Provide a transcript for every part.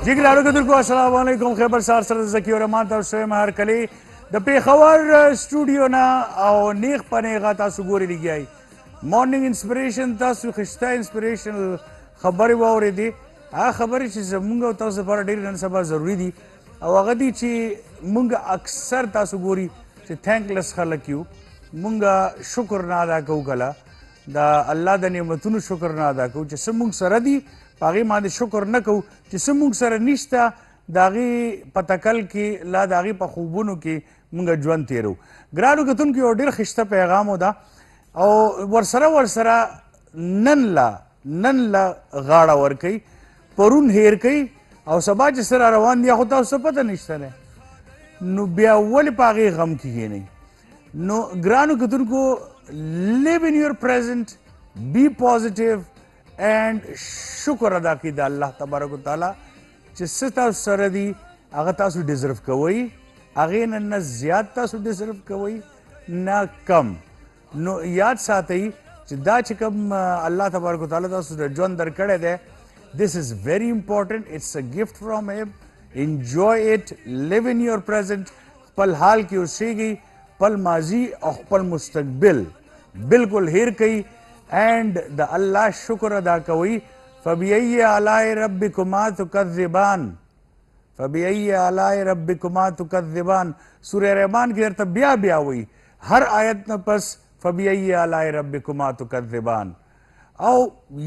Ji ګرانو کتونکو السلام علیکم خیبر سار سره زکی رحمان تاسو یم هر کلی د پیښور سټوډیو نه او نیغ په نیغه تاسو ګوري لګیای مارنینګ انسپریشن تاسو خسته انسپریشنل خبرې واورېدې هغه خبرې چې زمونږ او تاسو لپاره ډېرې نن سبا ضروري دي او هغه دي چې مونږ اکثر تاسو ګوري چې تھینکلس خلک یو مونږ شکر نه ادا کوو کله د الله د نعمتونو شکر نه ادا کوو چې څه مونږ سره دي په هغې باندې شکر نه کوو چې څه مونږ سره نشته د هغې په تکل کې لا د هغې په خوبونو کې مونږ ژوند تېرو ګرانو کتونکو یو ډېر ښایسته پیغام ده او ورسره نن لا غاړه ورکوي پرون هیر کوي او سبا چې سره روان دي خو تاسو څه پته نشته دی نو بیا ولې په هغې غم کې کښېنئ نو ګرانو کتونکو live in your present be positive and شکر ادا کړئ د الله تبارک وتعالی چې څه تاسو سره دي هغه تاسو ډیزرو کوئ هغې نه زیات تاسو ډیزرو کوئ نه کم نو یاد ساتئ چې دا چې کوم الله تبارک وتعالی تاسو د ژوند درکړی دی this is very important it's a gift from him enjoy it live in your present خپل حال کې اوسیږئ خپل ماضي او خپل مستقبل بالکل هیر کوي اینڈ د الله شکر ادا کوي فبأي آلاء ربكما تكذبان فبأي آلاء ربكما تكذبان سورہ رحمان کی درته بیا وی ہر آیت نہ پس فبأي آلاء ربكما تكذبان او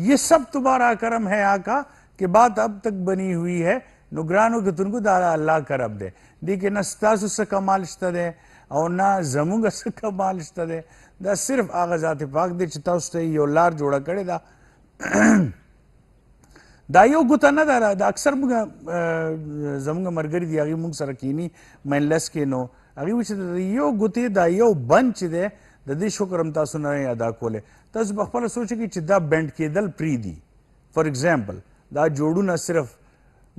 یہ سب تمہارا کرم ہے آقا کہ بات اب تک بنی ہوئی ہے نو ګرانو کتونکو دا الله کرم دی دی کې نه ستاسو څه کمال شته دی او نه زمونږ څه کمال شته دی دا صرف هغه ذات پاک دی چې تاسو ته یو لار جوړه کړې ده دا یو ګوته نه ده دا اکثر زمونږ ملګري دي هغې موږ سره کینی مینلس کې نو هغې وایي چې د یو ګوتې دا یو بند چې دی د دې شکر هم تاسو نه ادا کولی تاسو په خپله سوچ کوئ چې دا بینډ کېدل پرېږدي فار ایگزامپل دا جوړونه صرف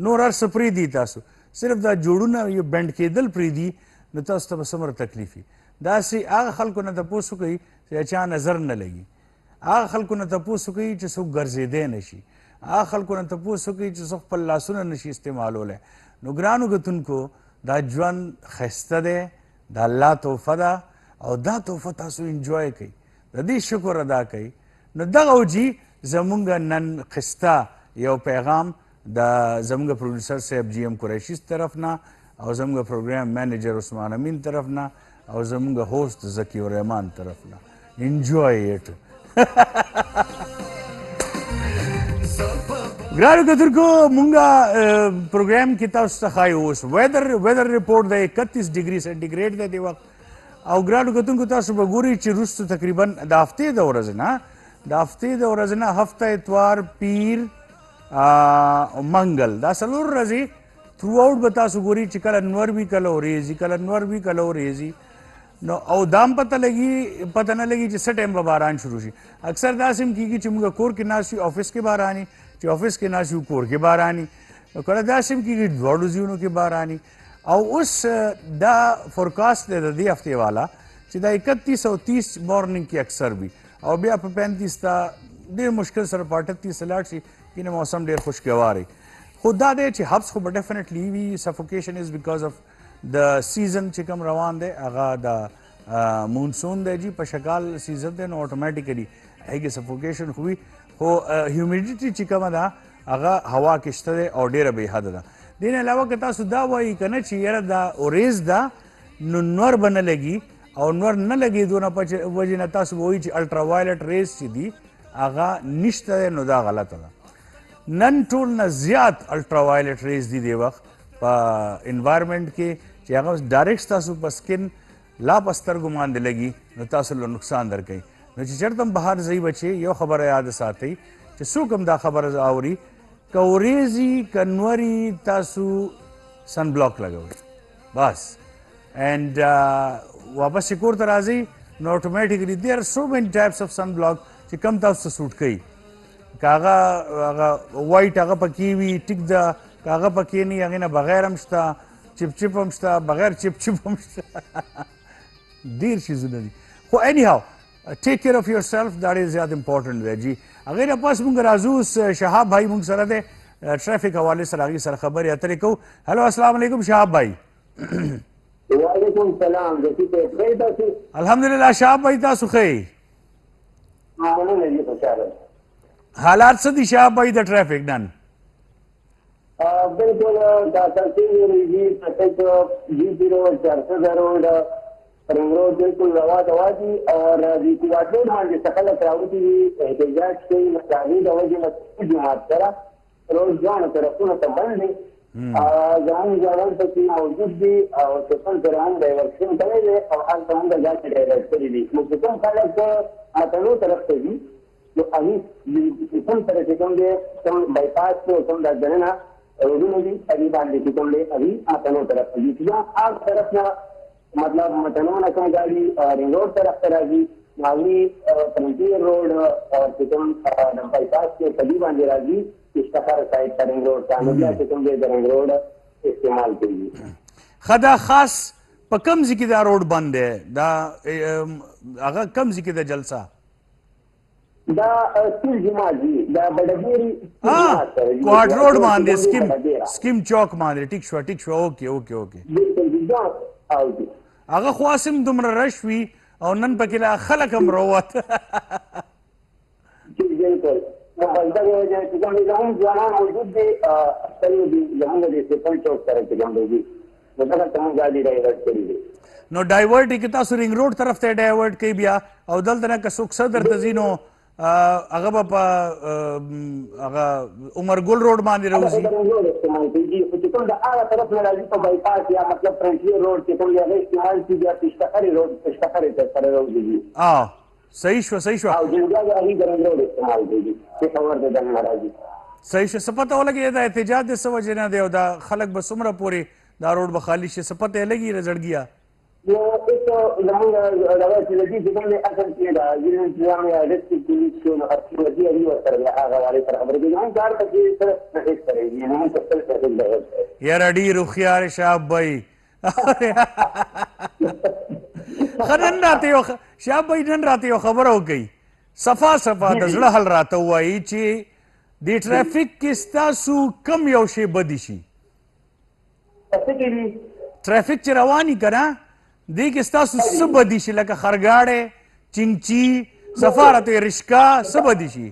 نور هر څه پرېږدي تاسو صرف دا جوړونه یو بینډ کېدل پرېږدي نو تاسو ته به څومره تکلیف وي داسې هغه خلکو نه تپوس وکړئ چې چا نظر نه لګي هغه خلکو نه تپوس وکړئ چې څوک ګرځېدی نه شي هغه خلکو نه تپوس وکړئ چې څوک خپل لاسونه نه شي استعمالولی نو ګرانو کتونکو دا ژوند ښایسته دی د الله تحفه ده او دا تحفه تاسو انجوی کوئ د دې شکر ادا کوئ نو دغه وجي زمونږ نن ښایسته یو پیغام د زمونږ پروډیوسر صاحب جی ایم قریشي طرف نه او زمونږ پروګرام مینیجر عثمان امین طرف نه او زمونږ هوست زکی الرحمان طرف نه انجوی اٹ ګرانو کتونکو مونږه پروګرام کې تاسو ته ښایي اوس ویدر رپورټ د 31 ډګري سینټیګریډ دی د وخت او ګرانو کتونکو تاسو به ګورئ چې وروستو تقریبا د هفتې د ورځې نه هفته اتوار پیر منګل دا څلور ورځې تھرو آؤٹ به تاسو ګورئ چې کله نور وي کله ورېځي نو او دام پته نه لګي چې څه ټایم به باران شروع شي اکثر داسې هم کېږي چې موږ کور کې ناست یو آفس کې باراني چې آفس کې ناست یو کور کې باراني نو کله داسې هم کېږي دواړو ځایونو کې باراني او اوس دا فورکاسټ دی د دې هفتې والا چې دا 31 او 30 مارننګ کې اکثر وي او بیا په 35 ته ډېر مشکل سره په 38 لاړ شي کینې موسم ډېر خوشګوار وي خو دا دی چې حبس خو به ډیفینیټلی وي سفوکیشن از بیکاز اف د سیزن چې کوم روان دی هغه د مونسون دی جي په شکال سیزن دی نو اټومیټیکلی هغې سفوکیشن خو وي خو هیومیډیټي چې کومه ده هغه هوا کې شته دی او ډېره بې حده ده دې نه علاوه که تاسو دا وایي که نه چې یاره دا اوریز ده نو نور به نه لګي او نور نه لګېدو نه په وجې نه تاسو به وایي چې الټرا وایلټ ریز چې دي هغه نشته دی نو دا غلطه ده نن ټول نه زیات الټرا وایلټ ریز دي دې وخت په انوایرمنټ کې چې هغه ډایرکټ ستاسو په سکن لا په سترګو باندې لګي نو تاسو له نقصان درکوي نو چې چېرته هم بهر ځئ بچې یو خبره یاد ساتئ چې څوک هم دا خبره اوري که وریځي که نوري تاسو سن بلاک لګوئ بس اینڈ واپس چې کور ته راځئ نو اټومیټیکلی دیر آر سو مینی ټایپس اف سن بلاک چې کم تاسو ته سوټ کوي که هغه وایټ هغه پکې وي ټیک ده که هغه پکې نه هغې نه بغیر هم شته چپ هم شته بغیر چپ هم شته ډېر چیزونه دي خو اینی هاو ټیک کیر آف یور سیلف دا ډېر زیات امپورټنټ دی جي هغې نه پس مونږ راځو اوس شهاب بھائی مونږ سره دی ट्रैफिक हवाले सर आगे सर खबर या तरीको। हेलो अस्सलाम वालेकुम शहाब भाई। वालेकुम सलाम जैसी पे ट्रेड है अल्हम्दुलिल्लाह शहाब भाई तासु खई मामले में ये प्रचार है हालात सदी शहाब भाई द ट्रैफिक नन बिल्कुल दाता सिंह जी प्रत्येक जी0 400 रोड रिंग रोड बिल्कुल रवा दवाजी और जी कुआटो मान जे सकल क्राउडी एहतजाज के मसाही दवाजी मत जमात करा रोज जान तरफों तबंद जान जान तक मौजूद भी और सुपन दौरान डायवर्शन करे और आज हम जाके डायवर्ट करी दी मुझे कम खालक मतनो तरफ से भी जो अभी सुपन तरह से कम बाईपास को कम दर्जना रोजी अभी बांध दी तुमने अभी मतनो तरफ से जी आप तरफ ना मतलब मतनो ना कम गाड़ी रिंग रोड तरफ तरह जी नावी फ्रंटियर रोड और सिकम बाईपास के सभी बांधे राजी इस्ताकार साइड का रिंग रोड कानूनिया सिकम दे रिंग रोड इस्तेमाल कीजिए खदा खास पकम जिकिदा रोड बंद है दा अगर कम जिकिदा जलसा दा स्किल जुमा जी दा बड़गेरी क्वाड रोड मान दे स्किम चौक मान दे ठीक शो ओके ओके ओके बिल्कुल बिल्कुल आओ जी अगर ख्वासिम तुमरा रशवी और नन पकिला खलक हम रोवत बिल्कुल बंदा जो है चिकन हम जाना मौजूद भी सही भी जहां दे से पॉइंट आउट करे चिकन भी मतलब तमाम गाड़ी डाइवर्ट करी नो डाइवर्ट किता सु रिंग रोड तरफ ते डाइवर्ट कई बिया और दल तना का सुख सदर तजीनो अगर बापा अगर उमर गुल रोड मान दे रोजी इस्तेमाल कीजिए चिकन दा आला तरफ में राजी तो बाईपास या मतलब फ्रंटियर रोड चिकन या इस्तेमाल कीजिए पिस्ताखरी रोड पिस्ताखरी तरफ रोड जी सही शो आओ जिंदा अभी गरम रोड इस्तेमाल कीजिए ये खबर दे देना महाराज सही शो सपता हो लगे दा एहतजाज दे सवज ना दे दा खलक बस उमरा पूरी दा रोड बखाली से सपते लगी रजड़ गया ये एक लंग रवा चलती जिसमें ने असल किया था जिन इंतजाम या रेस्क्यू पुलिस को अच्छी लगी अभी वो कर गया आगे वाले तरफ खबर के हम कार तक ये तरफ मैसेज करेगी हम तक कर यार अडी रुखियार शाह भाई खनन राते हो शाह भाई नन राते हो खबर हो गई सफा सफा दजड़ा हल राता हुआ ची दी ट्रैफिक किस्ता सु कम योशे बदिशी ऐसे के लिए ट्रैफिक च रवानी करा दी किस्ता सु सब बदिशी लका खरगाड़े चिंची सफारत रिश्का सब बदिशी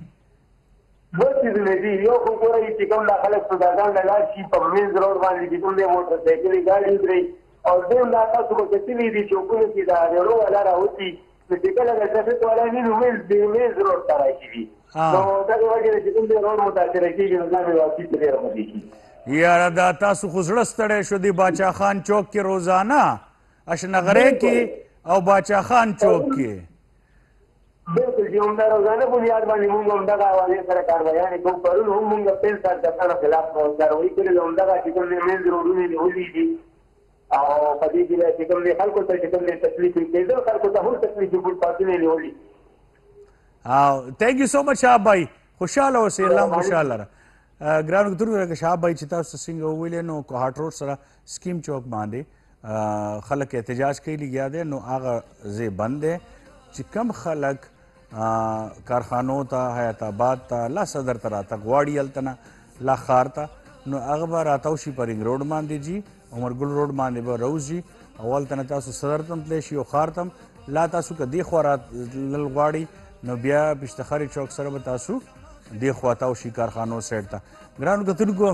बहुत चीज में जी यो को पूरा ये चिकन दाखल सुधारन लगा की पमेज रोड वाली जितने में मोटरसाइकिल गाड़ी उतरी और दो लाखा सुबह कितनी दी चौकुल की दारो वाला होती तो चिकन अगर ट्रैफिक वाला नहीं मेज रोड पर आई थी तो तक वजह से चिकन रोड मुतासिर है कि ना में वापसी करे रही यार दाता सु खुजड़स्तड़े शुदी बाचा खान चौक के रोजाना अशनगरे की और बाचा खान चौक के बिल्कुल जी उम्दा रोजाना बुनियाद बानी मुंगा उम्दा का आवाज़ सरकार बयान को करूँ हम मुंगा पेन साथ दफाना खिलाफ पहुंचा वही के लिए उम्दा का चिकन ने मेन रोड में होली जी और कभी भी चिकन ने हर को चिकन ने तकलीफ के दो हर को तो तकलीफ फुल पाती नहीं होली हाँ thank you so much Shah भाई खुशहाल हो से अल्लाह खुशहाल रहा ग्राउंड तुर शाह भाई चिता सिंह ओविले नो को हार्ट रोड सरा स्कीम चौक मांदे खलक एहतजाज के लिए गया दे नो आगा जे बंद है चिकम खलक कारखानों ता हयाताबाद ता ला सदर तरा ता ग्वाड़ी अलतना ला खार ता नो अखबार आताउशी पर रिंग रोड मान दीजी उमर गुल रोड मान दे रोज जी अवल तना तासु सदर तम तलेशी ओ खार तम ला तासु का देखवा लल ग्वाड़ी नो बिया पिश्तखारी चौक सर बतासु देखवा ताउशी कारखानों सेट ता ग्राउंड का तुनको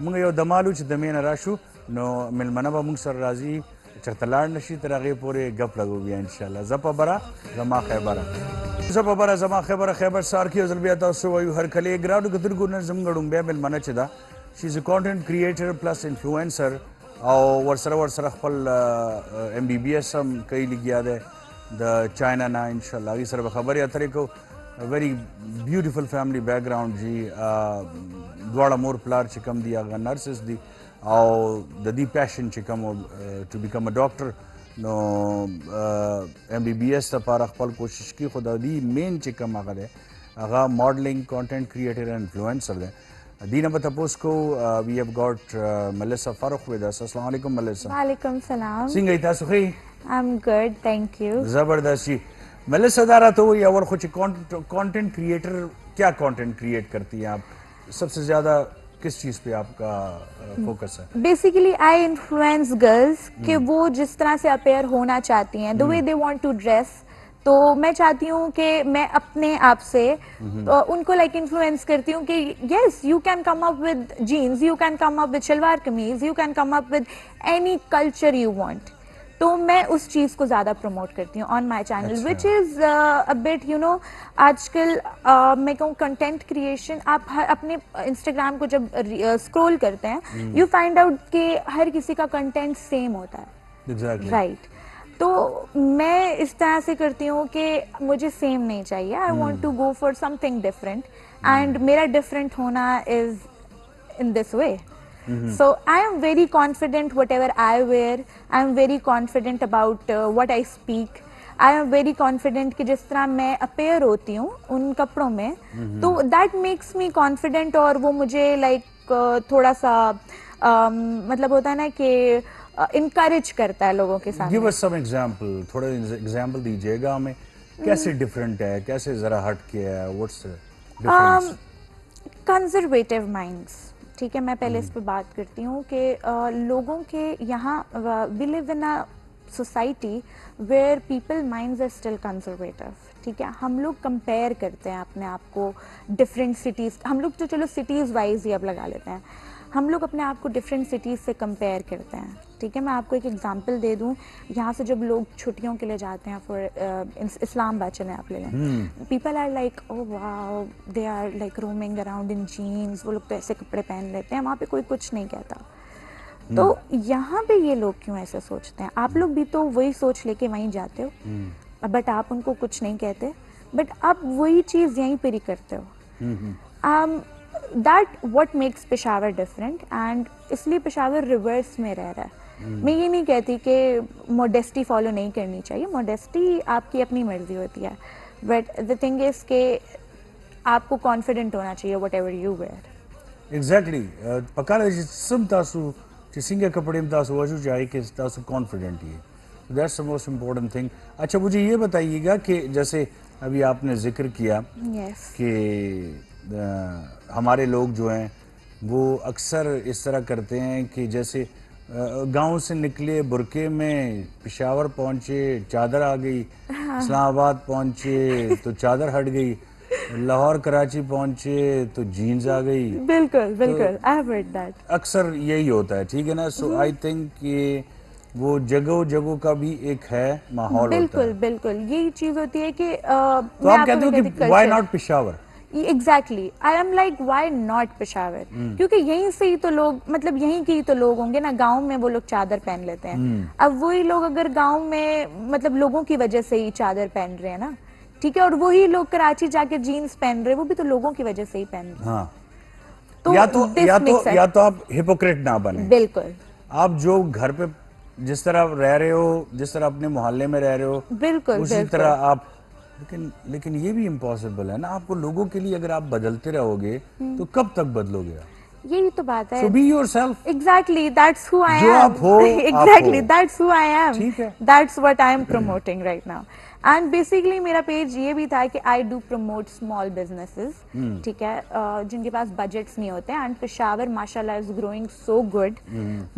मंग यो दमालू च दमेन राशु नो मिलमना बा मुंग सर राजी चरतलाड़ नशी तरगे पूरे गप लगो गया इंशाल्लाह जपा बरा जमा खैबरा जपा बरा जमा खैबरा खैबर सार की जलबिया तासु वयु हर कले ग्राउंड का तुनको न जमगडुम बे मिलमना चदा she is a content creator plus influencer और वर्सरा खपल एमबीबीएस हम कई लिखिया दे द चाइना ना इंशाल्लाह ये सर खबर या तरीको वेरी ब्यूटीफुल फैमिली बैकग्राउंड जी द्वाड़ा मोर प्लार चिकम दिया नर्सेस दी और द दी पैशन चिकम टू बिकम अ डॉक्टर नो एमबीबीएस पार खपल कोशिश की खुदा दी मेन चिकम आगा दे आगा modelling content creator and influencer दे दीना बतापोस को we have got Melissa Farooq with us अस्सलाम वालेकुम मेलिसा वालेकुम सलाम सिंह इता सुखी I am good thank you जबरदस्त जी मेलिसा दारा तो ये और कुछ कंटेंट क्रिएटर क्या कंटेंट क्रिएट करती हैं आप सबसे ज्यादा किस चीज़ पे आपका फोकस है? बेसिकली आई इन्फ्लुएंस गर्ल्स कि वो जिस तरह से अपेयर होना चाहती हैं, the way they want to dress, तो मैं चाहती हूँ कि मैं अपने आप से उनको लाइक इन्फ्लुएंस करती हूँ कि yes you can come up with jeans, you can come up with shalwar kameez, you can come up with any culture you want. तो मैं उस चीज़ को ज़्यादा प्रमोट करती हूँ on my channel, which is a bit you know, आजकल मैं कहूँ कंटेंट क्रिएशन, आप अपने इंस्टाग्राम को जब स्क्रॉल करते हैं यू फाइंड आउट कि हर किसी का कंटेंट सेम होता है, Exactly. राइट? तो मैं इस तरह से करती हूँ कि मुझे सेम नहीं चाहिए, I want to go for something different, and मेरा डिफरेंट होना is in this way. So I am very confident whatever I wear. I am very confident about what I speak. I am very confident कि जिस तरह मैं appear होती हूँ उन कपड़ों में, तो that makes me confident, और वो मुझे like थोड़ा सा मतलब होता है ना कि encourage करता है लोगों के सामने। Give us some example, थोड़ा एग्जाम्पल दीजिएगा हमें, कैसे डिफरेंट है, कैसे जरा हट के है, व्हाट्स डिफरेंस? कंजर्वेटिव माइंड्स, ठीक है, मैं पहले इस पे बात करती हूँ कि लोगों के यहाँ we live in a society where people minds are still conservative, ठीक है। हम लोग कंपेयर करते हैं अपने आप को डिफरेंट सिटीज़, हम लोग तो चलो सिटीज़ वाइज ही अब लगा लेते हैं, हम लोग अपने आप को डिफरेंट सिटीज़ से कंपेयर करते हैं, ठीक है। मैं आपको एक एग्जांपल दे दूं, यहाँ से जब लोग छुट्टियों के लिए जाते हैं फॉर इस्लामाबाद चले आप ले लें, people are like oh wow, they are like roaming around in jeans, वो लोग तो ऐसे कपड़े पहन लेते हैं, वहाँ पे कोई कुछ नहीं कहता। तो यहाँ पे ये लोग क्यों ऐसे सोचते हैं? आप लोग भी तो वही सोच लेके वहीं जाते हो, बट आप उनको कुछ नहीं कहते, बट आप वही चीज़ यहीं पर ही करते हो। That what makes Peshawar different, and इसलिए पेशावर रिवर्स में रह रहा है। मैं ये नहीं कहती कि मॉडेस्टी फॉलो नहीं करनी चाहिए, मॉडेस्टी आपकी अपनी मर्जी होती है, बट द थिंग इज कि आपको कॉन्फिडेंट होना चाहिए whatever you wear. Exactly, पकाले जिसम तासु चिसिंगे कपड़े में तासु वजू जाए कि तासु कॉन्फिडेंट ही, that's the most important thing. अच्छा, मुझे ये बताइएगा कि जैसे अभी आपने जिक्र किया कि हमारे लोग जो हैं वो अक्सर इस तरह करते हैं कि जैसे गांव से निकले बुरके में, पेशावर पहुंचे चादर आ गई, इस्लामाबाद पहुंचे तो चादर हट गई, लाहौर कराची पहुंचे तो जीन्स आ गई। बिल्कुल बिल्कुल, आई हैव हर्ड दैट। अक्सर यही होता है, ठीक है ना। सो आई थिंक कि वो जगह जगह का भी एक है माहौल होता है। बिल्कुल, यही चीज होती है कि तो आप कहते हो कि why not Peshawar? Exactly, I am like why not Peshawar, क्योंकि यहीं से ही तो लोग, मतलब यहीं के ही तो लोग होंगे ना, गांव में वो लोग चादर पहन लेते हैं। अब वही लोग अगर गांव में मतलब लोगों की वजह से ही चादर पहन रहे हैं ना, ठीक है, और वही लोग कराची जाके जीन्स पहन रहे हैं, वो भी तो लोगों की वजह से ही पहन रहे हैं। हाँ। तो या तो आप हिपोक्रेट ना बने। बिल्कुल, आप जो घर पे जिस तरह रह रहे हो, जिस तरह अपने मोहल्ले में रह रहे हो, बिल्कुल उसी तरह आप, लेकिन ये भी इम्पॉसिबल है ना। आपको लोगों के लिए अगर आप बदलते रहोगे तो कब तक बदलोगे? यही तो बात है। So be yourself. Exactly, that's who I am. जो आप हो, exactly, that's who I am. ठीक है। That's what I am promoting right now. And basically मेरा पेज ये भी था कि I do promote small businesses, ठीक है, जिनके पास बजट्स नहीं होते, एंड पेशावर माशाल्लाह is growing so good,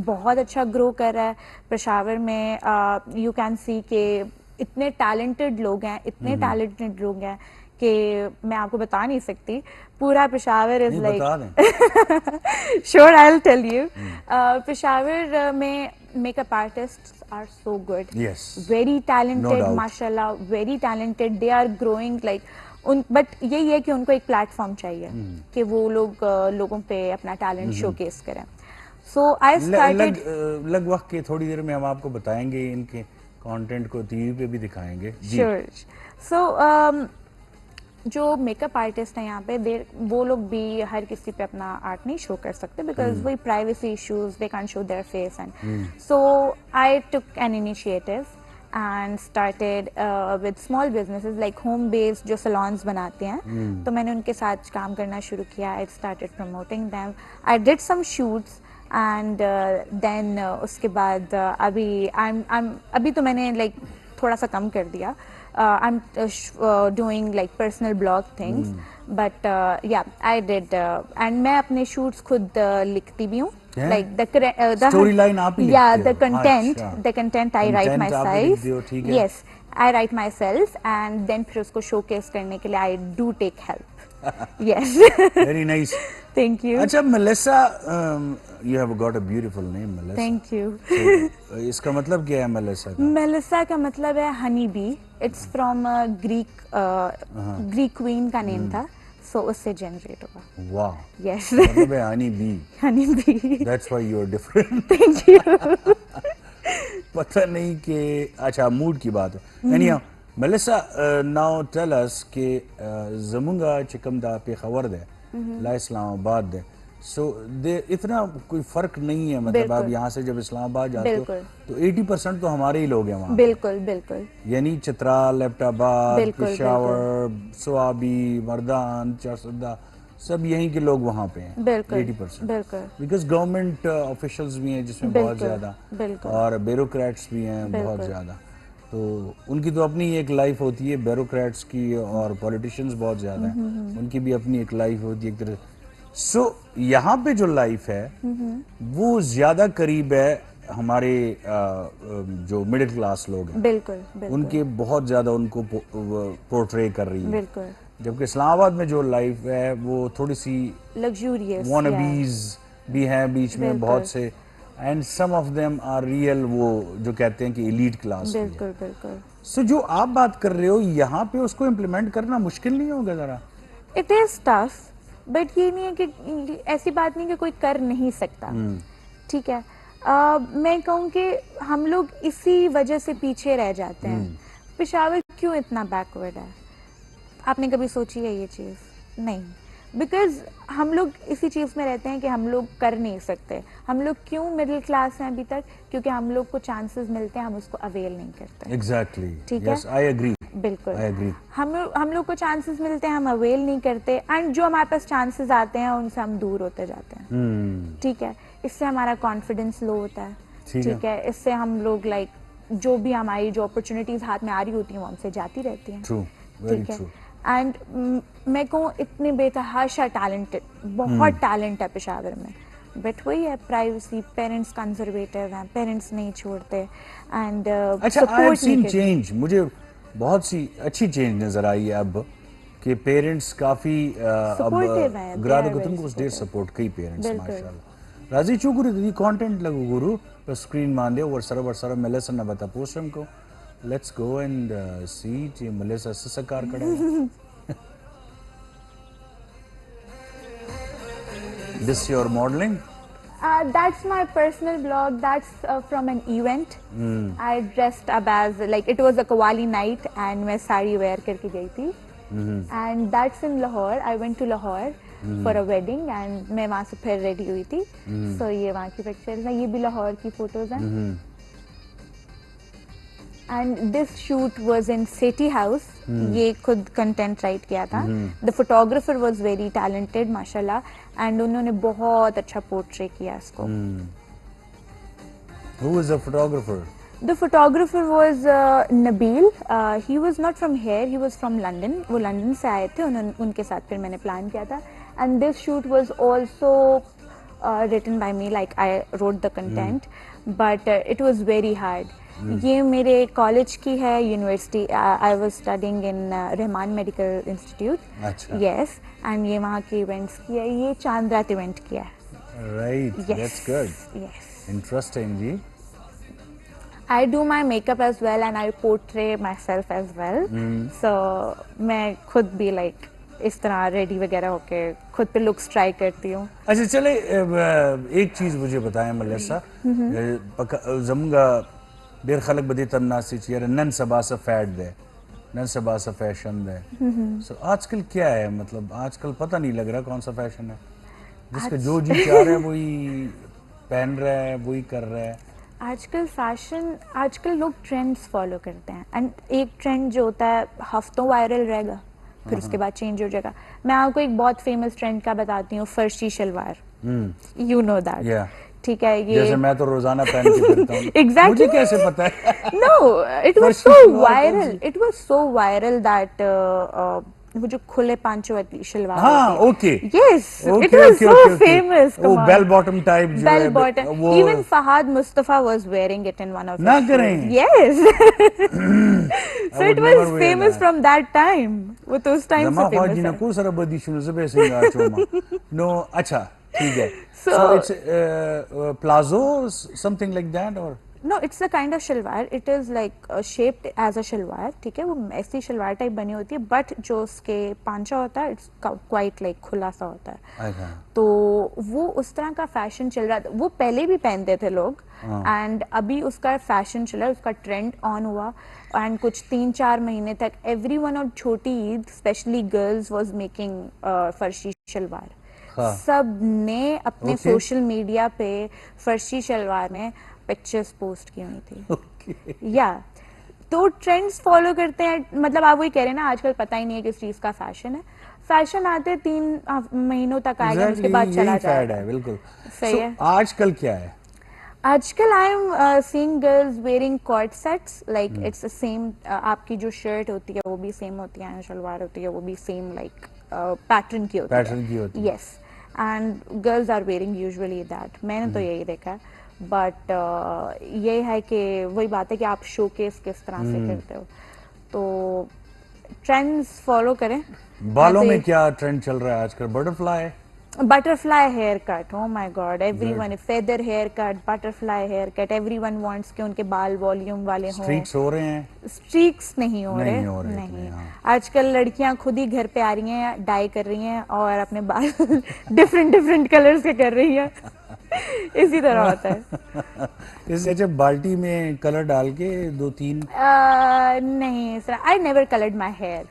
बहुत अच्छा ग्रो कर रहा है पेशावर में। you can see कि इतने टैलेंटेड लोग हैं, इतने टैलेंटेड लोग हैं कि मैं आपको बता नहीं सकती। पूरा Peshawar is like sure I will tell you. Peshawar में makeup artists are so good, very talented माशाल्लाह, very talented, they are growing like उन, बट यही है कि उनको एक प्लेटफॉर्म चाहिए कि वो लोग लोगों पे अपना टैलेंट शोकेस करें। सो आई स्टार्टेड लग वक्त के थोड़ी देर में हम आपको बताएंगे, इनके कंटेंट को टीवी पे भी दिखाएंगे। श्योर। सो जो मेकअप आर्टिस्ट हैं यहाँ पे, वो लोग भी हर किसी पे अपना आर्ट नहीं शो कर सकते, बिकॉज वही privacy issues, they can't show their face, and so I took an initiative and started with small businesses like home based जो सलॉन्स बनाते हैं, तो मैंने उनके साथ काम करना शुरू किया। I started promoting them, I did some shoots, and then उसके बाद अभी तो मैंने लाइक थोड़ा सा कम कर दिया, I'm doing like personal blog things, but yeah, I did, and मैं अपने shoots खुद लिखती भी हूँ, like the storyline आप ही yeah, लिखते the content, हो? the content I write Content आप ही myself. लिखते हो, ठीक है। Yes, I write myself, and then फिर उसको showcase करने के लिए I do take help. Yes. Very nice. Thank you. अच्छा Melissa, you have got a beautiful name, Melissa. Thank you. So, इसका मतलब क्या है Melissa का? Melissa का मतलब है honey bee. It's from a Greek queen का name था, so उससे generate हुआ. Wow. Yes. मतलब है honey bee. Honey bee. That's why you are different. Thank you. पता नहीं कि अच्छा मूड की बात है। Anyhow, Melissa, now tell us कि ज़मुंगा चिकमदा पे खबर दे, ला इस्लामाबाद दे, so इतना कोई फर्क नहीं है, मतलब आप यहाँ से जब इस्लामाबाद जाते हो तो 80% तो हमारे ही लोग हैं वहाँ। बिल्कुल बिल्कुल। यानी चित्राल, एबटाबाद, पेशावर, स्वाबी, मर्दान, चारसदा, सब यहीं के लोग वहाँ पे हैं। 80%। बिल्कुल। बिकॉज गवर्नमेंट ऑफिशियल्स भी हैं जिसमें बहुत ज़्यादा, और ब्यूरोक्रेट्स भी हैं बहुत ज़्यादा, तो उनकी तो अपनी एक लाइफ होती है ब्यूरोक्रेट्स की, और पॉलिटिशियंस बहुत ज़्यादा हैं, उनकी भी अपनी एक लाइफ होती है एक तरह। सो यहाँ पे जो लाइफ है वो ज़्यादा करीब है हमारे जो मिडिल क्लास लोग हैं, बिल्कुल, उनके बहुत ज़्यादा उनको पोर्ट्रे कर रही है। बिल्कुल। जबकि इस्लामाबाद में जो लाइफ है वो थोड़ी सी लग्जूरियस वॉनबीज भी हैं बीच में बहुत से, and some of them are real, वो जो कहते हैं कि एलीट क्लास। बिल्कुल बिल्कुल। सो जो आप बात कर रहे हो यहाँ पे उसको इम्प्लीमेंट करना मुश्किल नहीं होगा जरा? इट इज टफ, बट ये नहीं है कि ऐसी बात नहीं कि कोई कर नहीं सकता, ठीक है। मैं कहूँ कि हम लोग इसी वजह से पीछे रह जाते हैं। पेशावर क्यों इतना बैकवर्ड है? आपने कभी सोची है ये चीज़? नहीं, बिकॉज हम लोग इसी चीज़ में रहते हैं कि हम लोग कर नहीं सकते। हम लोग क्यों मिडिल क्लास हैं अभी तक? क्योंकि हम लोग को चांसेस मिलते हैं, हम उसको अवेल नहीं करते। एग्जैक्टली, ठीक है, आई एग्री, बिल्कुल आई एग्री। हम लोग को चांसेस मिलते हैं, हम अवेल नहीं करते, एंड जो हमारे पास चांसेस आते हैं उनसे हम दूर होते जाते हैं। ठीक है, इससे हमारा कॉन्फिडेंस लो होता है। ठीक है, इससे हम लोग लाइक जो भी हमारी जो अपॉर्चुनिटीज हाथ में आ रही होती हैं वो हमसे जाती रहती हैं। ठीक है, एंड मैं कहूँ इतने बेतहाशा टैलेंटेड, बहुत टैलेंट है पेशावर में, बट वही है प्राइवेसी, पेरेंट्स कंजर्वेटिव हैं, पेरेंट्स नहीं छोड़ते, एंड अच्छा, आई हैव सीन चेंज, मुझे बहुत सी अच्छी चेंज नजर आई है अब कि पेरेंट्स काफी अब ग्रादगतन को देर सपोर्ट कई पेरेंट्स माशाल्लाह राजी चुगुरु दी कंटेंट लगो गुरु पर स्क्रीन मान दे और सरबर मेलेसन न बता पोस्टम को लेट्स गो एंड सी ये मलेसा ससकार कड़ा this your modeling? That's my personal blog. That's from an event. I dressed up as like it was a Qawwali night and मैं साड़ी wear करके गई थी. And that's in Lahore. I went to Lahore for a wedding and मैं वहाँ से फिर ready हुई थी. So ये वहाँ की pictures हैं. ये भी लाहौर की photos हैं. And this shoot was in Sethi House. ये खुद content write किया था. The photographer was very talented, माशाल्लाह, and उन्होंने बहुत अच्छा portray किया इसको. Who was the photographer? The photographer was Nabil. He was not from here. He was from London. वो London से आए थे. उनके साथ फिर मैंने plan किया था. And this shoot was also written by me. Like I wrote the content, but it was very hard. ये मेरे कॉलेज की है university. I was studying in Rahman medical institute. Yes, and ये वहाँ के इवेंट्स की है. ये चांद रात इवेंट किया है. Right, that's good. Yes, interesting जी. I do my makeup as well and I portray myself as well. So मैं खुद भी लाइक इस तरह रेडी वगैरह होके खुद पे लुक्स ट्राई करती हूँ. अच्छा चले, एक चीज़ मुझे बताएं मलेसा, ज़मुंगा देर खलक बदी तन्नासी चाहिए नन सबा सा फैड दे, नन सबा सा फैशन दे. सो आजकल क्या है, मतलब आजकल पता नहीं लग रहा कौन सा फैशन है. जिसका जो जी चाह रहा है वही पहन रहा है, वही कर रहा है. आजकल फैशन, आजकल लोग ट्रेंड्स फॉलो करते हैं, एंड एक ट्रेंड जो होता है हफ्तों वायरल रहेगा, फिर उसके बाद चेंज हो जाएगा. मैं आपको एक बहुत फेमस ट्रेंड का बताती हूँ, farshi shalwar. You know that. ठीक है ये जैसे मैं तो रोजाना पहन के फिरता हूँ। Exactly. मुझे कैसे पता है? No, it was फर्शी so शलवार कौन viral. सी? It was so viral that वो जो खुले पांचों वाली शलवार हाँ, होती है। Okay Yes, okay it was okay so okay okay famous. वो Come on. Bell bottom type जो Bell है bottom. वो Even Fahad Mustafa was wearing it in one of ना his करें। shows. Yes. I So would it never was wear famous that. from that time. वो तो उस time जमा से famous ख्वाजी ने है. को सारा बदी शुरू से सिंगार चोमा नो अच्छा ठीक है so it's plazo something like that or No, it's a kind of shalwar. It is like shaped as a shalwar. ठीक है वो ऐसी शलवार टाइप बनी होती है बट जो उसके पांचा होता है इट्स क्वाइट लाइक खुला सा होता है अच्छा तो वो उस तरह का फैशन चल रहा था वो पहले भी पहनते थे लोग एंड अभी उसका फैशन चला उसका ट्रेंड ऑन हुआ एंड कुछ 3-4 महीने तक एवरीवन और छोटी Eid specially girls was making फर्शी शलवार हाँ। सब ने अपने Okay. सोशल मीडिया पे फर्शी शलवार में पिक्चर्स पोस्ट की हुई थी ओके या तो ट्रेंड्स फॉलो करते हैं मतलब आप वही कह रहे हैं ना आजकल पता ही नहीं है किस चीज का फैशन है फैशन आते 3 महीनों तक आएगा उसके बाद चला फैड जाएगा है बिल्कुल सही So, है आजकल क्या है आजकल I am seeing girls wearing co-ord sets like it's the same आपकी जो शर्ट होती है वो भी सेम होती है शलवार होती है वो भी सेम लाइक पैटर्न की होती है पैटर्न की होती है yes and girls are wearing usually that मैंने तो यही देखा है बट ये है कि वही बात है कि आप शोकेस किस तरह से करते हो तो ट्रेंड्स फॉलो करें बालों मैं में तो क्या ट्रेंड चल रहा है आजकल butterfly butterfly hair cut oh my god everyone feather hair cut butterfly hair cut everyone wants कि उनके बाल वॉल्यूम वाले हों स्ट्रीक्स हो रहे हैं स्ट्रीक्स नहीं हो नहीं रहे हो रहे इतने, नहीं हाँ। आजकल लड़कियां खुद ही घर पे आ रही हैं डाई कर रही हैं और अपने बाल डिफरेंट डिफरेंट कलर्स के कर रही हैं इसी तरह होता है इससे अच्छा बाल्टी में कलर डाल के 2-3 नहीं sir I never coloured my hair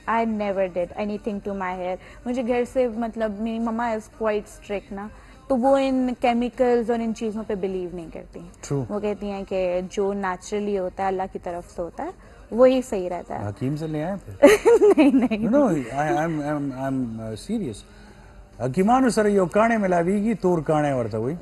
I never did anything to my hair मुझे घर से मतलब मेरी मम्मा इज क्वाइट स्ट्रिक्ट ना तो वो इन केमिकल्स और इन चीज़ों पे बिलीव नहीं करती True. वो कहती हैं कि जो नेचुरली होता है अल्लाह की तरफ से होता है वही सही रहता है हकीम से ले आए फिर नहीं नहीं No, I'm serious. Hakimanu sara yo kane melavigi tur kane varta hui.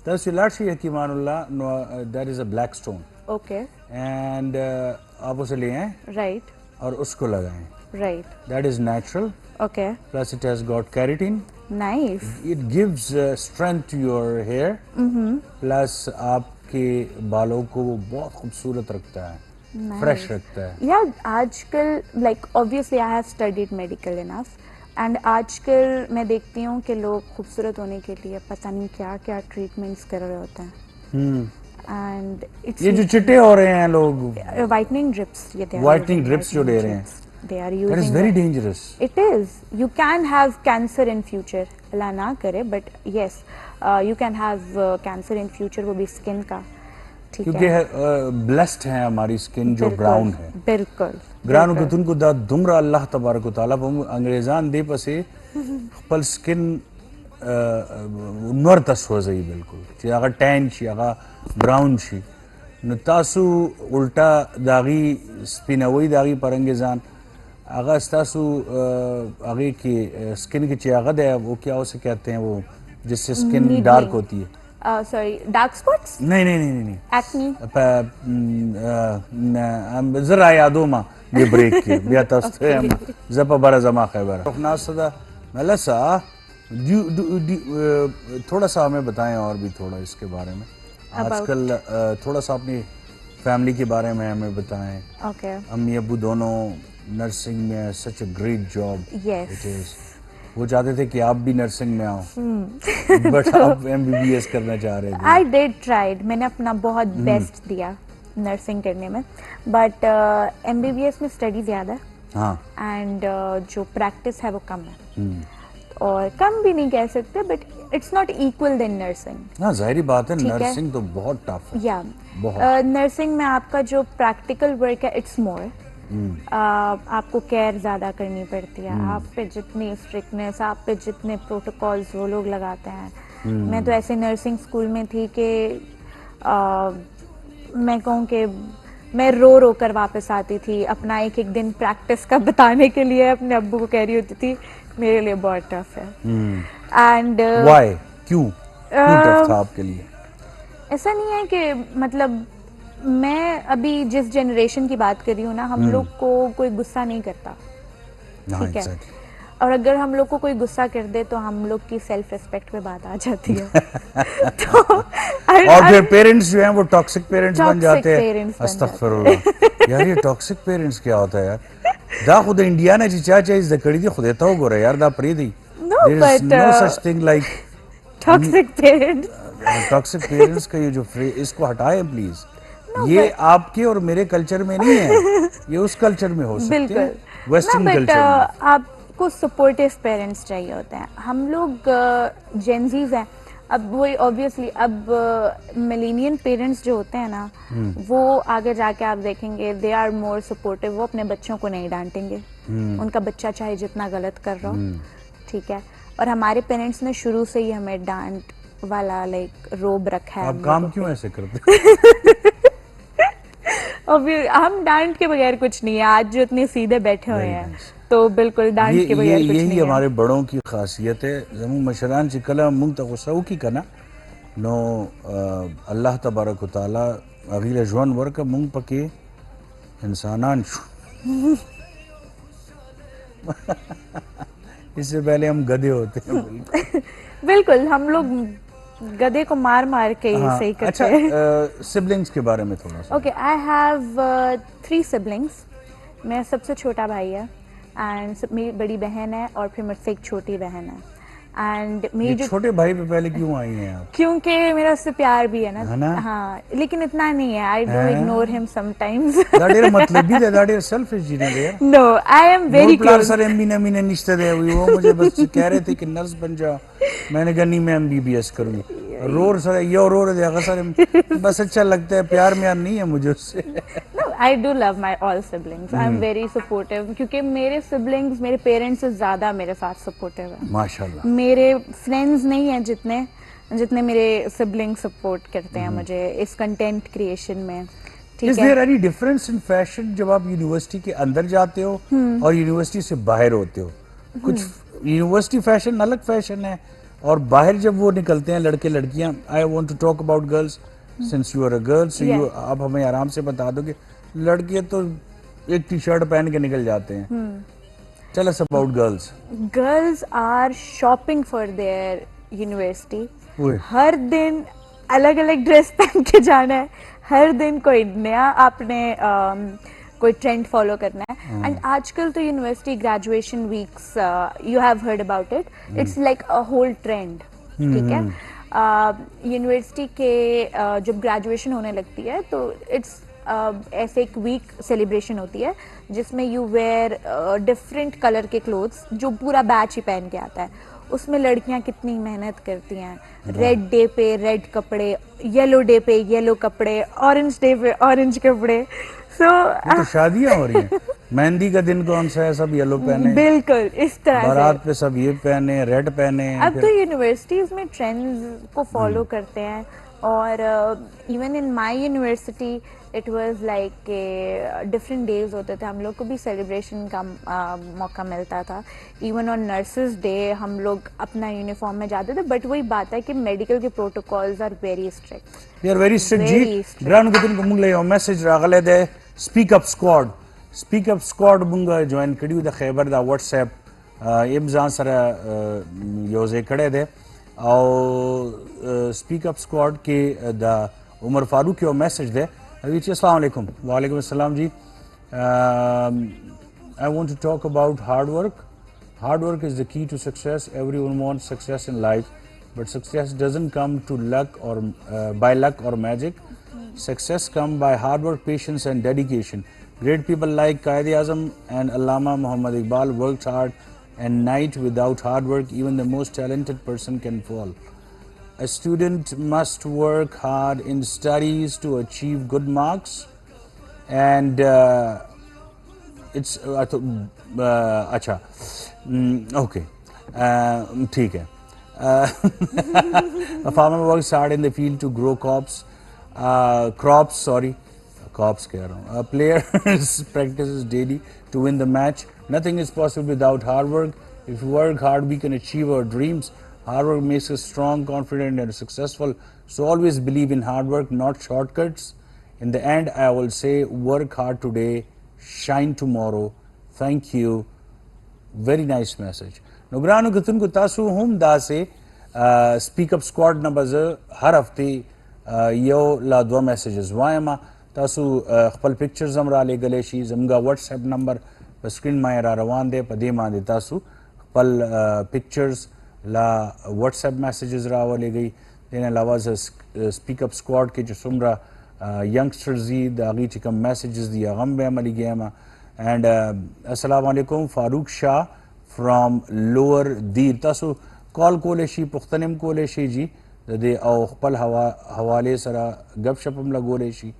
Tas Lachi Hakimanullah, no, that is a black stone. Okay And आप उसे ले आए राइट और उसको लगाएं. Right That is natural. Okay Plus it has got keratin. Nice It gives strength to your hair. Plus आपके बालों को वो बहुत खूबसूरत रखता है. Fresh रखता है. या आजकल like obviously I have studied medical enough and आजकल मैं देखती हूँ कि लोग खूबसूरत होने के लिए पता नहीं क्या क्या ट्रीटमेंट्स कर रहे होते हैं एंड इट्स ये जो चिट्टे हो रहे हैं लोग whitening drips ये they are Whitening using drips जो whitening ले रहे हैं. drips. They are that is using very it. dangerous. It is. You can have cancer in future. अल्लाह ना करे but yes, you can have cancer in future वो भी skin का. ठीक क्योंकि है. ब्लेस्ड है हमारी स्किन जो ब्राउन है बिल्कुल. ग्राउन को तुनको दा दुमरा अल्लाह तबारक व तआला बम अंग्रेजान दे पसे खपल स्किन नूर तसवजई बिल्कुल چې هغه ټین شي هغه براون شي نو تاسو الټا داغي سپینوي داغي پرنګزان هغه تاسو هغه کې स्किन की چې هغه ده वो क्या उसे कहते हैं वो जिससे स्किन डार्क होती है Sorry, dark spots? नहीं नहीं नहीं नहीं Acne? زرا यादोमा ये ब्रेक के बिया तस्ते हम जपा बरा जमा खैबर नासदा मलसा थोड़ा सा हमें बताएं और भी थोड़ा इसके बारे में आजकल थोड़ा सा अपनी फैमिली के बारे में हमें बताएं Okay. अम्मी अब्बू दोनों नर्सिंग में such a great job Yes. It is वो चाहते थे कि आप भी नर्सिंग में आओ बट आप एमबीबीएस करना चाह रहे थे I did tried. मैंने अपना बहुत बेस्ट दिया नर्सिंग करने में बट एमबीबीएस में स्टडी ज़्यादा है हाँ एंड जो प्रैक्टिस है वो कम है और कम भी नहीं कह सकते but it's not equal then nursing हाँ जाहिर बात है ठीक है। नर्सिंग तो बहुत टफ है या बहुत। नर्सिंग में आपका जो प्रैक्टिकल वर्क है इट्स मोर आपको केयर ज़्यादा करनी पड़ती है आप पे जितनी स्ट्रिक्टनेस आप पे जितने प्रोटोकॉल्स वो लोग लगाते हैं मैं तो ऐसे नर्सिंग स्कूल में थी कि मैं कहूँ कि मैं रो रो कर वापस आती थी अपना एक एक दिन प्रैक्टिस का बताने के लिए अपने अब्बू को कह रही होती थी मेरे लिए बहुत टफ है एंड व्हाई क्यों क्यों टफ था आपके लिए? ऐसा नहीं है कि मतलब मैं अभी जिस जनरेशन की बात कर रही हूँ ना, हम लोग को कोई गुस्सा नहीं करता, हाँ, ठीक है। exactly. और अगर हम लोग को कोई गुस्सा कर दे तो हम लोग की सेल्फ रिस्पेक्ट पे बात आ जाती है। तो और फिर पेरेंट्स जो हैं वो टॉक्सिक पेरेंट्स बन जाते हैं। पेरेंट्स बन जाते अस्तगफिरुल्लाह यार, ये टॉक्सिक पेरेंट्स क्या होता है यार? दा खुद इंडिया ने जी चाचा इस दकड़ी दी खुद तो गोरे यार दा Preeti. No, there is but no such thing like toxic parents. Toxic parents का ये जो फ्रेज, इसको हटाएं प्लीज। No, ये but- आपके और मेरे कल्चर में नहीं है, ये उस कल्चर में हो सकते हैं, बिल्कुल। वेस्टर्न बट कल्चर में। आपको सपोर्टिव पेरेंट्स चाहिए होते हैं। हम लोग जेंजीज हैं, अब वो ऑब्वियसली अब मिलेनियन पेरेंट्स जो होते हैं ना, वो आगे जाके आप देखेंगे दे आर मोर सपोर्टिव। वो अपने बच्चों को नहीं डांटेंगे, उनका बच्चा चाहे जितना गलत कर रहा हो, ठीक है। और हमारे पेरेंट्स ने शुरू से ही हमें डांट वाला लाइक रोब रखा है। आप काम क्यों ऐसे करते? हम डांट के बगैर कुछ नहीं है। आज जो इतने सीधे बैठे हुए Very हैं nice. तो बिल्कुल डांट के बगैर कुछ यही नहीं है। हमारे बड़ों की खासियत है। जमू मशरान चिकला मुंग तक गुस्सा की कना नो अल्लाह तबारक व तआला अगले जवान वर्क मुंग पके इंसानान इससे पहले हम गधे होते हैं। बिल्कुल हम लोग गधे को मार मार के ही सही करते हैं। अच्छा, सिबलिंग्स के बारे में थोड़ा सा। ओके, आई हैव 3 सिबलिंग्स। मेरा सबसे छोटा भाई है एंड मेरी बड़ी बहन है और फिर मुझसे एक छोटी बहन है। एंड मेरी जो छोटे भाई पे पहले क्यों आई हैं आप? क्योंकि मेरा उससे प्यार भी है है ना। ना? हाँ, लेकिन इतना नहीं है। आई डू हैं? Ignore him sometimes. That is मतलब भी दैट इज सेल्फिश जीने दे। No, I am very close. Sir एमबी ने निश्चित है वो मुझे बस कह रहे थे कि नर्स बन जा। मैंने कहा नहीं, मैं एमबीबीएस करूंगी। रोर सर ये रो रहे थे सर, बस अच्छा लगता है, प्यार म्यार नहीं है मुझे उससे। No, I do love my all siblings. I'm very supportive क्योंकि मेरे siblings मेरे पेरेंट्स से ज्यादा मेरे साथ सपोर्टिव है। माशाल्लाह। मेरे फ्रेंड्स नहीं हैं जितने जितने मेरे siblings सपोर्ट करते हैं मुझे इस कंटेंट क्रिएशन में, ठीक इज है। There any difference in fashion जब आप यूनिवर्सिटी के अंदर जाते हो और यूनिवर्सिटी से बाहर होते हो? कुछ यूनिवर्सिटी फैशन अलग फैशन है और बाहर जब वो निकलते हैं लड़के लड़कियां। I want to talk about girls since you are a girl, so you आप हमें आराम से बता दो कि लड़के तो एक टी शर्ट पहन के निकल जाते हैं। Tell us about girls. Girls are shopping for their university. ओए। हर दिन अलग अलग ड्रेस पहन के जाना है, हर दिन कोई नया आपने कोई ट्रेंड फॉलो करना है। एंड आजकल तो university graduation weeks, you have heard about it, it's like a whole trend, ठीक है। यूनिवर्सिटी के जब ग्रेजुएशन होने लगती है तो इट्स ऐसे एक वीक सेलिब्रेशन होती है जिसमें यू वेयर डिफरेंट कलर के क्लोथ्स जो पूरा बैच ही पहन के आता है। उसमें लड़कियां कितनी मेहनत करती हैं। रेड डे पे रेड कपड़े, येलो डे पे येलो कपड़े, ऑरेंज डे पे ऑरेंज कपड़े। ये तो शादियां हो रही हैं। मेहंदी का दिन कौन सा है, सब येलो पहने। बिल्कुल इस तरह से। बारात पे सब ये पहने, रेड पहने। अब तो यूनिवर्सिटीज में ट्रेंड्स को फॉलो करते हैं और even in my university it was like different days होते थे। हम लोग को भी सेलिब्रेशन का मौका मिलता था। इवन ऑन नर्सेज डे हम लोग अपना यूनिफॉर्म में जाते थे। बट वही बात है कि मेडिकल के protocols are very strict. They are very strict जी। Very strict. ग्राउंड को तुमको मुंग ले मैसेज रागले दे speak up squad. Speak up squad मुंगा ज्वाइन करियो द खैबर द व्हाट्सएप इब्जान सर योजे कड़े दे और स्पीक अप स्क्वाड के द उमर फारूक के मैसेज दे अभी अस्सलाम वालेकुम। वालेकुम अस्सलाम जी। I want to talk about hard work. Hard work is the key to success. Everyone wants success in life, but success doesn't come to luck or by luck or magic. Success comes by hard work, patience, and dedication. Great people like Quaid-e-Azam and Allama Muhammad Iqbal worked hard and night. Without hard work, even the most talented person can fall. A student must work hard in studies to achieve good marks, and it's अच्छा okay ठीक है। A farmer works hard in the field to grow crops कह रहा हूँ। A player practices daily to win the match. Nothing is possible without hard work. If we work hard, we can achieve our dreams. Hard work makes us strong, confident, and successful. So always believe in hard work, not shortcuts. In the end, I will say, work hard today, shine tomorrow. Thank you. Very nice message. Nogranu Kutun Kutasu Hum Dase Speak Up Squad Nabaza Har Hafte Yo La Dwa messages. Wayama Tasu Khpal pictures Zamra Le Galeshi Zamga WhatsApp number Screen Maya Rawande Padema de Tasu Khpal pictures La WhatsApp messages Rawa Le Gai. Then Lavaz Speak Up Squad Ke Sumra youngsters the Aghi messages the Agambe Amali Gama. And Assalamu alaikum, Farooq Shah from Lower Dir. Tasu call koleshi, pukhtanim koleshi ji, de au khpal hawale sara gap shapam lagoleshi.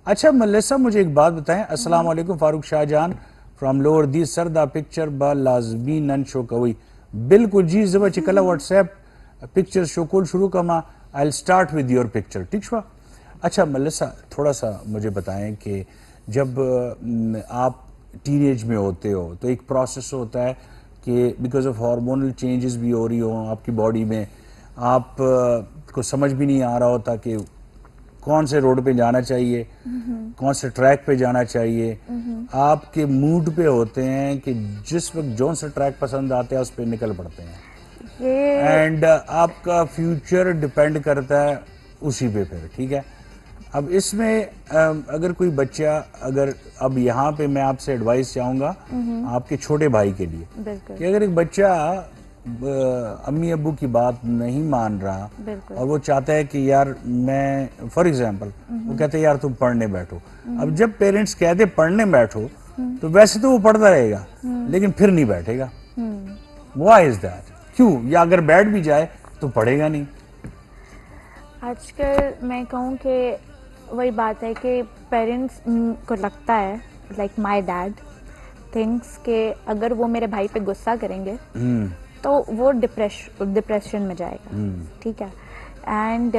Acha Melissa मुझे एक बात बताएं. Assalamu alaikum, Farooq Shah Jan from Lower Dir. Sir, the picture ba lazmi nan show kawai. बिल्कुल जी जब चिकला WhatsApp picture show call शुरू कमा. I'll start with your picture. ठीक हुआ. अच्छा Melissa थोड़ा सा मुझे बताएं कि जब आप टीनेज में होते हो तो एक प्रोसेस होता है कि बिकॉज ऑफ हार्मोनल चेंजेस भी हो रही हो आपकी बॉडी में, आप को समझ भी नहीं आ रहा होता कि कौन से रोड पे जाना चाहिए, कौन से ट्रैक पे जाना चाहिए. आपके मूड पे होते हैं कि जिस वक्त जौन सा ट्रैक पसंद आते हैं उस पर निकल पड़ते हैं. एंड आपका फ्यूचर डिपेंड करता है उसी पे फिर. ठीक है. अब इसमें अगर कोई बच्चा, अगर अब यहाँ पे मैं आपसे एडवाइस चाहूँगा आपके छोटे भाई के लिए कि अगर एक बच्चा अम्मी अब्बू की बात नहीं मान रहा और वो चाहता है कि यार मैं फॉर एग्जांपल वो कहते हैं यार तुम पढ़ने बैठो. अब जब पेरेंट्स कहते पढ़ने बैठो तो वैसे तो वो पढ़ता रहेगा लेकिन फिर नहीं बैठेगा. Why is that? क्यों? या अगर बैठ भी जाए तो पढ़ेगा नहीं. आजकल मैं कहूँ कि वही बात है कि पेरेंट्स को लगता है, लाइक माय डैड थिंक्स कि अगर वो मेरे भाई पे गुस्सा करेंगे तो वो डिप्रेशन में जाएगा. ठीक है. एंड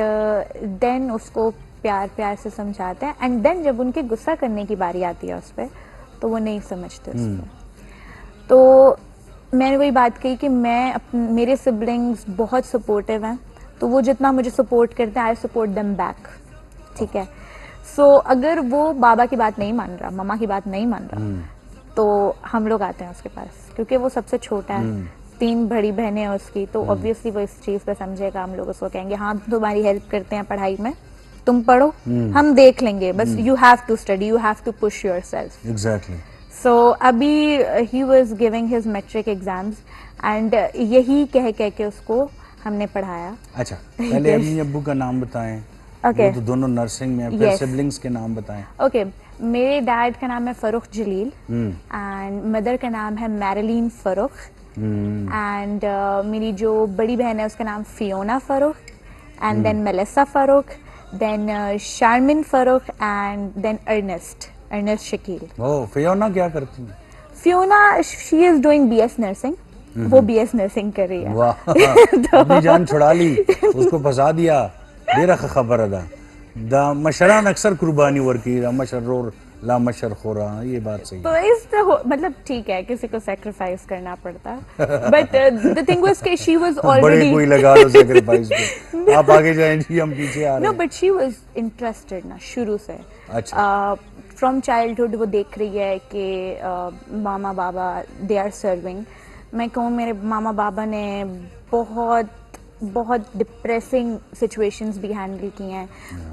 देन उसको प्यार प्यार से समझाते हैं एंड देन जब उनके गुस्सा करने की बारी आती है उस पर तो वो नहीं समझते उस पर. तो मैंने वही बात कही कि मेरे सिबलिंग्स बहुत सपोर्टिव हैं, तो वो जितना मुझे सपोर्ट करते हैं आई सपोर्ट देम बैक. ठीक है. सो अगर वो बाबा की बात नहीं मान रहा, मम्मा की बात नहीं मान रहा तो हम लोग आते हैं उसके पास क्योंकि वो सबसे छोटा है. 3 बड़ी बहनें हैं उसकी, तो ऑब्वियसली वो इस चीज़ पे समझेगा. हम लोग उसको कहेंगे हाँ तुम्हारी हेल्प करते हैं पढ़ाई में, तुम पढ़ो, हम देख लेंगे, बस you have to study, you have to push yourself. Exactly. So अभी ही was giving his matric exams and यही कह के उसको हमने पढ़ाया. अच्छा, पहले अम्मी अब्बू का नाम बताएं. Okay. वो तो दोनों नर्सिंग में. फिर सिबलिंग्स के नाम बताएं. ओके. मेरे डैड का नाम है फरूख जलील एंड मदर का नाम है मैरिलीन फरूख एंड मेरी जो बड़ी बहन है उसका नाम फियोना Farrukh and then Melissa Farrukh, देन Sharmin Farrukh and then Ernest Shakeel. ओह, फियोना क्या करती है? Fiona she is doing BS nursing. वो BS नर्सिंग कर रही है. वाह. अपनी जान छुड़ा ली, उसको फंसा दिया. देर खबर अदा दा मशरान अक्सर कुर्बानी वर्की ला मशरोर ला मशर खोरा. ये बात सही तो इस मतलब ठीक है किसी को सैक्रिफाइस करना पड़ता बट द थिंग वाज कि शी वाज ऑलरेडी बड़े कोई लगा लो सैक्रिफाइस पे. आप आगे जाएं जी, हम पीछे आ रहे हैं. No but she was interested ना शुरू से. अच्छा. फ्रॉम चाइल्डहुड वो देख रही है कि मामा बाबा दे आर सर्विंग. मैं कहूँ मेरे मामा बाबा ने बहुत डिप्रेसिंग सिचुएशंस भी हैंडल की हैं.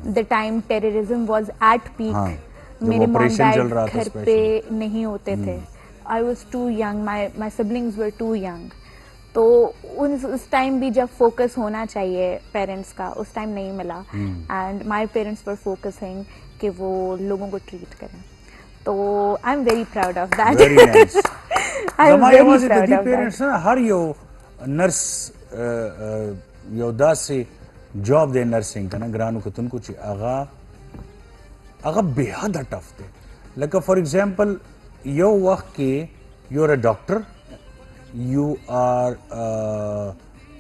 The time terrorism was at peak. मेरे मॉम डैड घर पे नहीं होते थे. I was too young, my siblings were too young. तो उस टाइम भी जब फोकस होना चाहिए पेरेंट्स का उस टाइम नहीं मिला and my parents were focusing कि वो लोगों को ट्रीट करें. तो आई am very proud of that. Very nice. I am very proud of parents ना हर यो नर्स योदा से जॉब दे नर्सिंग का ना ग्रानु को तुम कुछ आगा बेहद टफ थे. लाइक फॉर एग्जांपल यो वक्त के you are a doctor, you are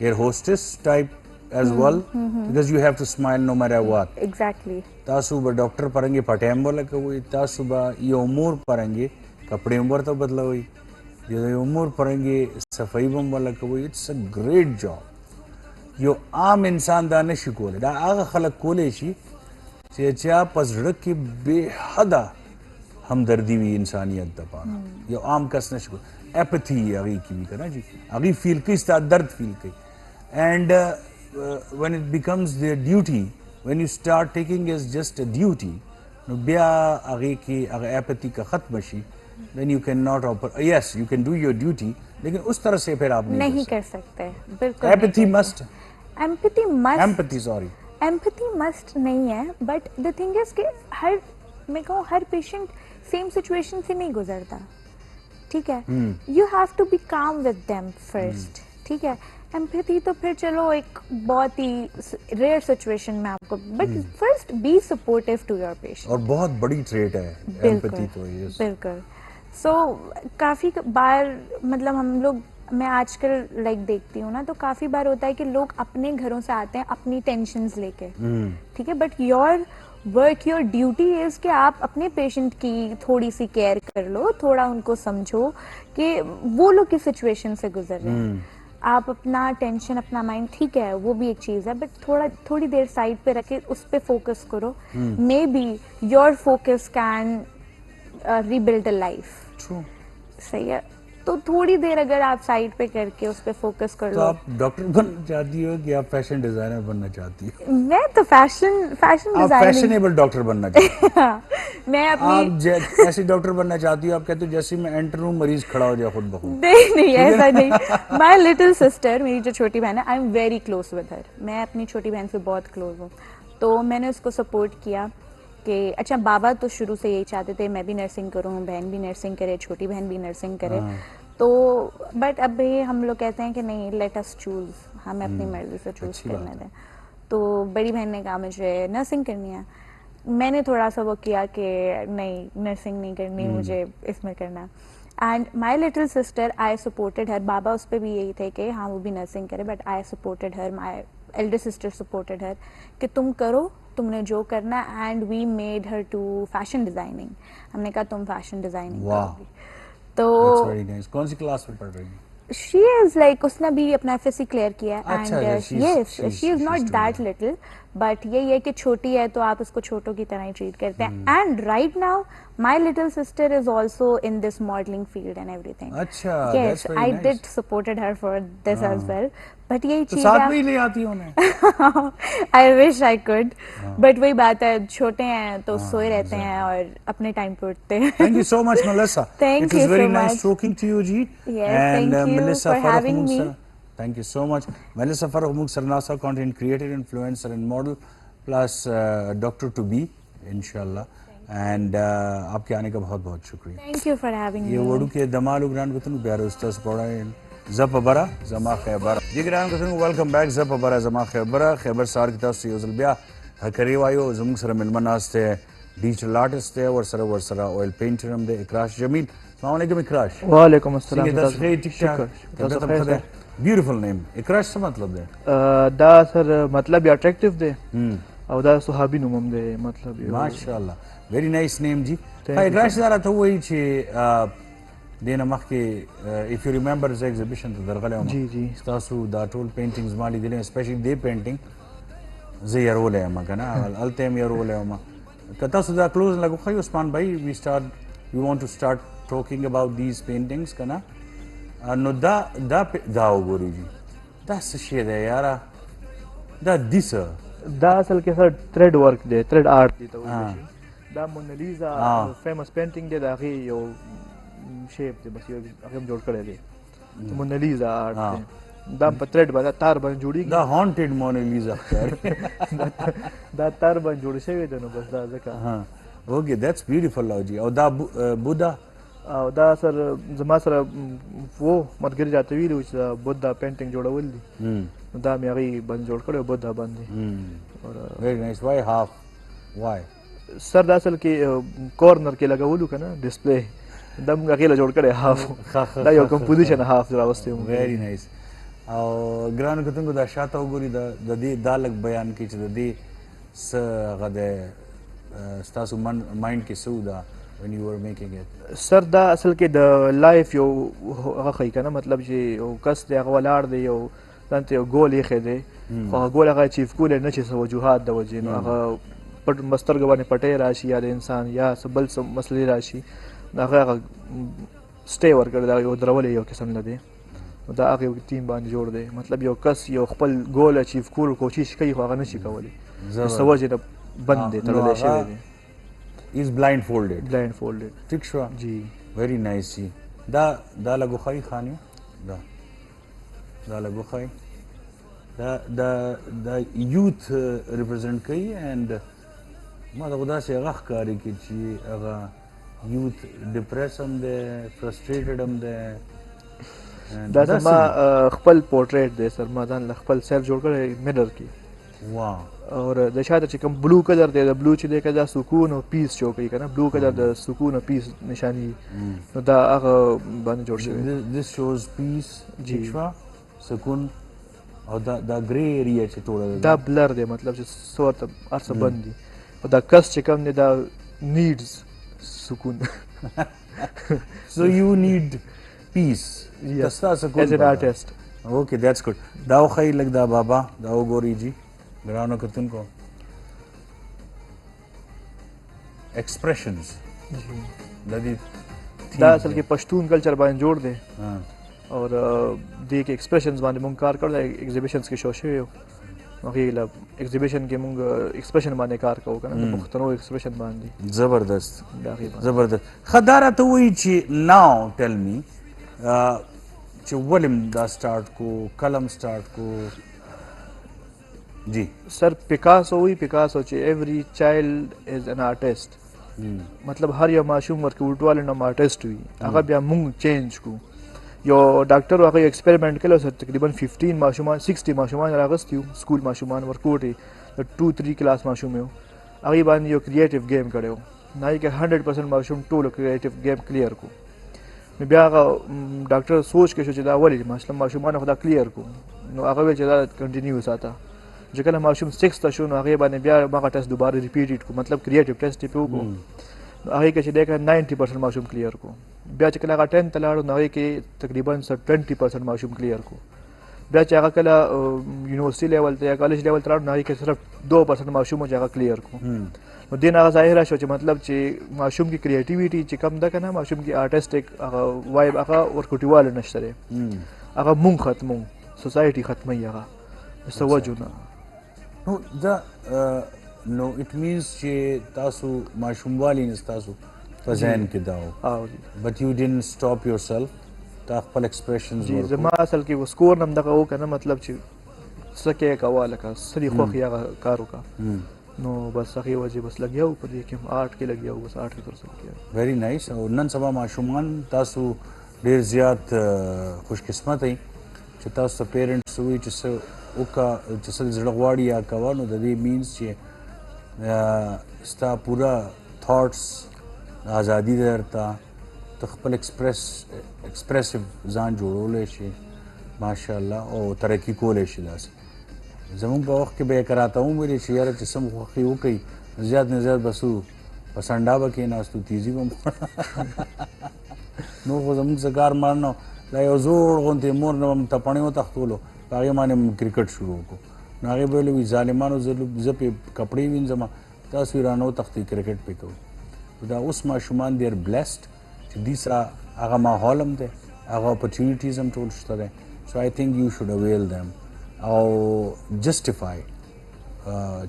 air hostess type as well because you have to smile no matter what. Exactly. तासुबा डॉक्टर पढ़ेंगे पटेम बोला कि वो तासुबा ये उमूर पढ़ेंगे कपड़े उम्र तो बदला हुई ये उमूर पढ़ेंगे सफाई बम वाला कि वो it's a great job. یو عام انسان دا نشي کولی دا هغه خلک کولی شي چې چا په زړه کې بې حده همدردي وي انسانیت دپاره یو عام کس نشي کولی اپتھی هغې کې وي که نه جي هغې فیل کوي ستا درد فیل کوي and when it becomes their duty when you start taking as just a duty no bia age ki agar apathy ka khatm shi then you cannot yes you can do your duty lekin us tarah se phir aap नहीं कर सकते बिल्कुल empathy must empathy sorry empathy must नहीं है but the thing is कि मैं कहूँ हर patient same situation से नहीं गुजरता ठीक है यू हैव टू बी काम विद देम फर्स्ट ठीक है एम्पैथी तो फिर चलो एक बहुत ही रेयर सिचुएशन में आपको but first be supportive to your patient और बहुत बड़ी ट्रेट है एम्पैथी तो ये बिल्कुल सो काफ़ी बार मतलब हम लोग मैं आजकल लाइक देखती हूँ ना तो काफ़ी बार होता है कि लोग अपने घरों से आते हैं अपनी टेंशन्स लेके ठीक है but your work your duty is कि आप अपने पेशेंट की थोड़ी सी केयर कर लो थोड़ा उनको समझो कि वो लोग किस सिचुएशन से गुजर रहे हैं आप अपना टेंशन अपना माइंड ठीक है वो भी एक चीज़ है बट थोड़ी देर साइड पे रख के उस पे फोकस करो may be your focus can rebuild a life सही है तो थोड़ी देर अगर आप साइड पे करके उस पे फोकस कर तो लो आप डॉक्टर बनना चाहती हो कि आप फैशन डिजाइनर बनना चाहती हो मैं तो फैशन आप फैशनेबल डॉक्टर बनना चाहती हो मैं अपनी आप ऐसे डॉक्टर बनना चाहती हो आप कहते हो जैसे मैं एंटर हूँ मरीज खड़ा हो जाए खुद ब खुद नहीं ऐसा नहीं माय लिटिल सिस्टर मेरी जो छोटी बहन है आई am very close with her मैं अपनी छोटी बहन से बहुत क्लोज हूँ तो मैंने उसको सपोर्ट किया कि अच्छा बाबा तो शुरू से यही चाहते थे मैं भी नर्सिंग करूँ बहन भी नर्सिंग करे छोटी बहन भी नर्सिंग करे तो बट अभी हम लोग कहते हैं कि नहीं लेट अस चूज हमें अपनी मर्जी से चूज करने दें तो बड़ी बहन ने कहा मुझे नर्सिंग करनी है मैंने थोड़ा सा वो किया कि नहीं नर्सिंग नहीं करनी मुझे इसमें करना है and my little sister I supported her बाबा उस पर भी यही थे कि हाँ वो भी नर्सिंग करे but I supported her my elder sister supported her कि तुम करो तुमने जो करना and we made her to fashion designing हमने कहा तुम फैशन डिजाइनिंग करोगी तो कौन सी क्लास में पढ़ रही है she is like उसने भी अपना FSC क्लियर किया अच्छा, and yes she is not that little but यही है कि छोटी है तो आप उसको छोटों की तरह ही ट्रीट करते हैं and right now my little sister is also in this modeling field and everything अच्छा yes I did supported her for this as well but यही तो चीज साथ में ही ले आती हो उन्हें I wish I could but वही बात है छोटे हैं तो सोए रहते हैं और अपने टाइम पे उठते हैं Thank you so much Melissa Thank it you was very so nice much. talking to you Ji Yes, and thank you Melissa for having me. Thank you so much Melissa Farooq Mukh Sarnasa content creator influencer and model plus doctor to be inshallah and आपके आने का बहुत बहुत शुक्रिया Thank you for having me ये वडू के दमाल उगरान को तुम प्यारे उस्ताद पढ़ा है ज़बबरा ज़मा खैबर जिगरान को तुम वेलकम बैक ज़बबरा ज़मा खैबर सार की तरफ से उजल बिया हकरी वायो ज़मुक सर मिलमनास थे डिजिटल आर्टिस्ट थे और सर ऑयल पेंटर हम दे इकराश जमील अस्सलाम वालेकुम इकराश वालेकुम अस्सलाम ब्यूटीफुल नेम इकराश से मतलब दे दा सर मतलब ये अट्रैक्टिव दे और दा सुहाबी नुम दे मतलब ये माशाल्लाह वेरी नाइस नेम जी इकराश ज़रा तो वही छे देना मख के if you remember the exhibition तो दरगले जी जी तासु दा टोल पेंटिंग्स माली दिले स्पेशली दे पेंटिंग जे यारोल है मगना अल्तेम यारोल है मा कता सुदा क्लोज लगो खई उस्मान भाई we want to start talking about these paintings कना नो दा गोरी जी दा सशे दे यारा दा दिस दा असल के सर थ्रेड वर्क दे थ्रेड आर्ट दी तो दा मोनालिसा फेमस पेंटिंग दे दा यो शेप दे बस यो हम जोड़ करे दे मोनालिसा आर्ट दा थ्रेड बा तार बन जोड़ी दा हॉन्टेड मोनालिसा दा तार बन जोड़ से दे नो बस दा जका हां ओके दैट्स ब्यूटीफुल लव जी और दा बुद्धा او دا سر زما سره وو مرګری جاته ویلو چې بودا پینټینګ جوړول دي دا مې هغه باندې جوړ کړو بودا باندې ویری نایس وای هاف وای سر دا اصل کې کورنر کې لګولو کنه ډسپلی دم هغه له جوړ کړي هاف دا یو کمپوزیشن هاف راوستي ویری نایس او ګران کتنګو دا شاته وګوري د دې دالک بیان کې چې د دې س غده ستاسو مایند کې سودا when you were making it سر دا اصل کې د لایف یو هغه خی کنه مطلب چې یو کس دی هغه ولاړ دی یو ځان ته یو ګول ایښی دی خو هغه ګول هغه اچیف کولی نه چې څه وجوهات د وجې نو هغه پټ مسترګو باندې پټۍ راشي یا د انسان یا څه بل څه مسلې راشي نو هغه سټی ورکړی دا یو درولې یو قسم نه دی نو دا هغه یو ټیم باندې جوړ دی مطلب یو کس یو خپل ګول اچیف کولو کوشش کوي خو هغه نشي کولی د څه وجې نه بند دی تړلی شوی دی is blindfolded ٹھیک شو جی ویری نائس جی دا لګو خای خانیو دا لګو خای دا یوث ریپرزینټ کوي اینڈ ما دا خدا سي هغه ښکاري کې چې هغه یوث ډیپریس هم دی فرسټریټډ هم دی دا زما خپل پورټریټ دی سر ما ځان له خپل سیلف جوړ کړی میرر کې واه اور د شاته چې کوم بلو کلر دی د بلو چې دی که دا سکون او پیس شو کوي که نه بلو کلر د سکون او پیس نشاني نو دا هغه باندې جوړ شوی this shows peace جی سکون او دا گری ایریا چې ټوله دا بلر دی مطلب چې څه ورته هر څه بند دي او دا کس چې کوم دی دا نیډز سکون so you need peace تستا سکون as an artist okay that's good دا خو لګ دا بابا دا وګوري جی ګرانو کتونکو ایکسپریشنز د دې دا اصل کې پښتون کلچر باندې جوړ دی اور دې کې ایکسپریشنز باندې مونږ کار کړل ایگزیبیشنز کې شو شوی هغه له ایگزیبیشن کې مونږ ایکسپریشن باندې کار کوو کنه د پښتنو ایکسپریشن باندې زبردست دا غیبه زبردست خداره ته وی چې ناو ټیل می چې ولیم دا سٹارټ کو کلم سٹارټ کو جی سر پیکاسو وی پیکاسو چې ایوری چایلډ از ان آرټیسٹ مطلب هر یو ماشوم ورکه وټوال نو آرټیسٹ وي هغه بیا مونږ چینج کو یو ډاکټر هغه ایکسپریمنٹ کړو سر تقریبا 15 ماشومان 60 ماشومان راغستیو سکول ماشومان ورکوټي د 2-3 کلاس ماشوم یو هغه باندې یو کریټیو گیم کړو نه کې 100% ماشوم ټول کریټیو گیم کلیر کو نو بیا هغه ډاکټر سوچ کې شو چې دا ولې ماشومان خدا کلیر کو نو هغه ویل چې دا کنټینیو ساته چې کله ماشوم 6 ته شو نو هغه باندې بیا هغه ټیسټ دوباره ریپیټ کو مطلب کریټیو ټیسټ په وکړو نو هغه کې چې دا 90% ماشوم کلیر کو بیا چې کله هغه 10 ته لاړو نو هغه کې تقریبا 20% ماشوم کلیر کو بیا چې هغه کله یونیورسيټي لیول ته یا کالج لیول ته لاړو نو هغه کې صرف 2% ماشوم چې هغه کلیر کو نو دین هغه ظاهر شو چې مطلب چې ماشوم کې کریټیویټي چې کم ده کنه ماشوم کې آرټیسټک هغه وایب هغه ورکوټیواله نشته هغه مونږ ختمو سوسایټي ختمي هغه سوجونه نو دا نو اټ مینز چې تاسو ماشوموالی نه تاسو په ذهن کې داو بٹ یو ډینټ سټاپ یور سیلف تا خپل ایکسپریشنز جی زما اصل کې وسکور نم دغه و کنه مطلب چې سکه کواله کا سړي خو هغه کار وکا نو بس هغه وجه بس لګیاو په دې کې آرټ کې لګیاو بس آرټ کې تر څه کیږي ویری نایس او نن سبا ماشومان تاسو ډیر زیات خوش قسمت یې چې تاسو پیرنټس وي چې وکا چې څل زړه غواړي یا کوي نو د دې مینز چې ستا پورا تھاټس ازادي درته ته خپل ایکسپریسیو ځان جوړولی شي ماشاءالله او ترقي کولی شي داسې زمونږ په وخت کې به یې کراته هم ویلې چې یاره چې سم خوښي وکړي زیات نه زیات بسو په سنډا به کېناستو تیزي به نور خو زمونږ څه کار مار نه دا یو زوړ غوندې مور نه به م تپڼې وتښتولو په هغې باندې م کرکټ شروع کړو نو هغې به ویلې وي ظالمانو زه پې کپړې وینځم تاسو یې رانه وتښتئ کرکټ پې کوو دا اوس ماشومان دیر بلیسډ چې دوی سره هغه ماحول هم دی هغه اپرچونیټیز هم ټول شته دی سو آی تھنک یو شوډ اویل دیم او جسټیفای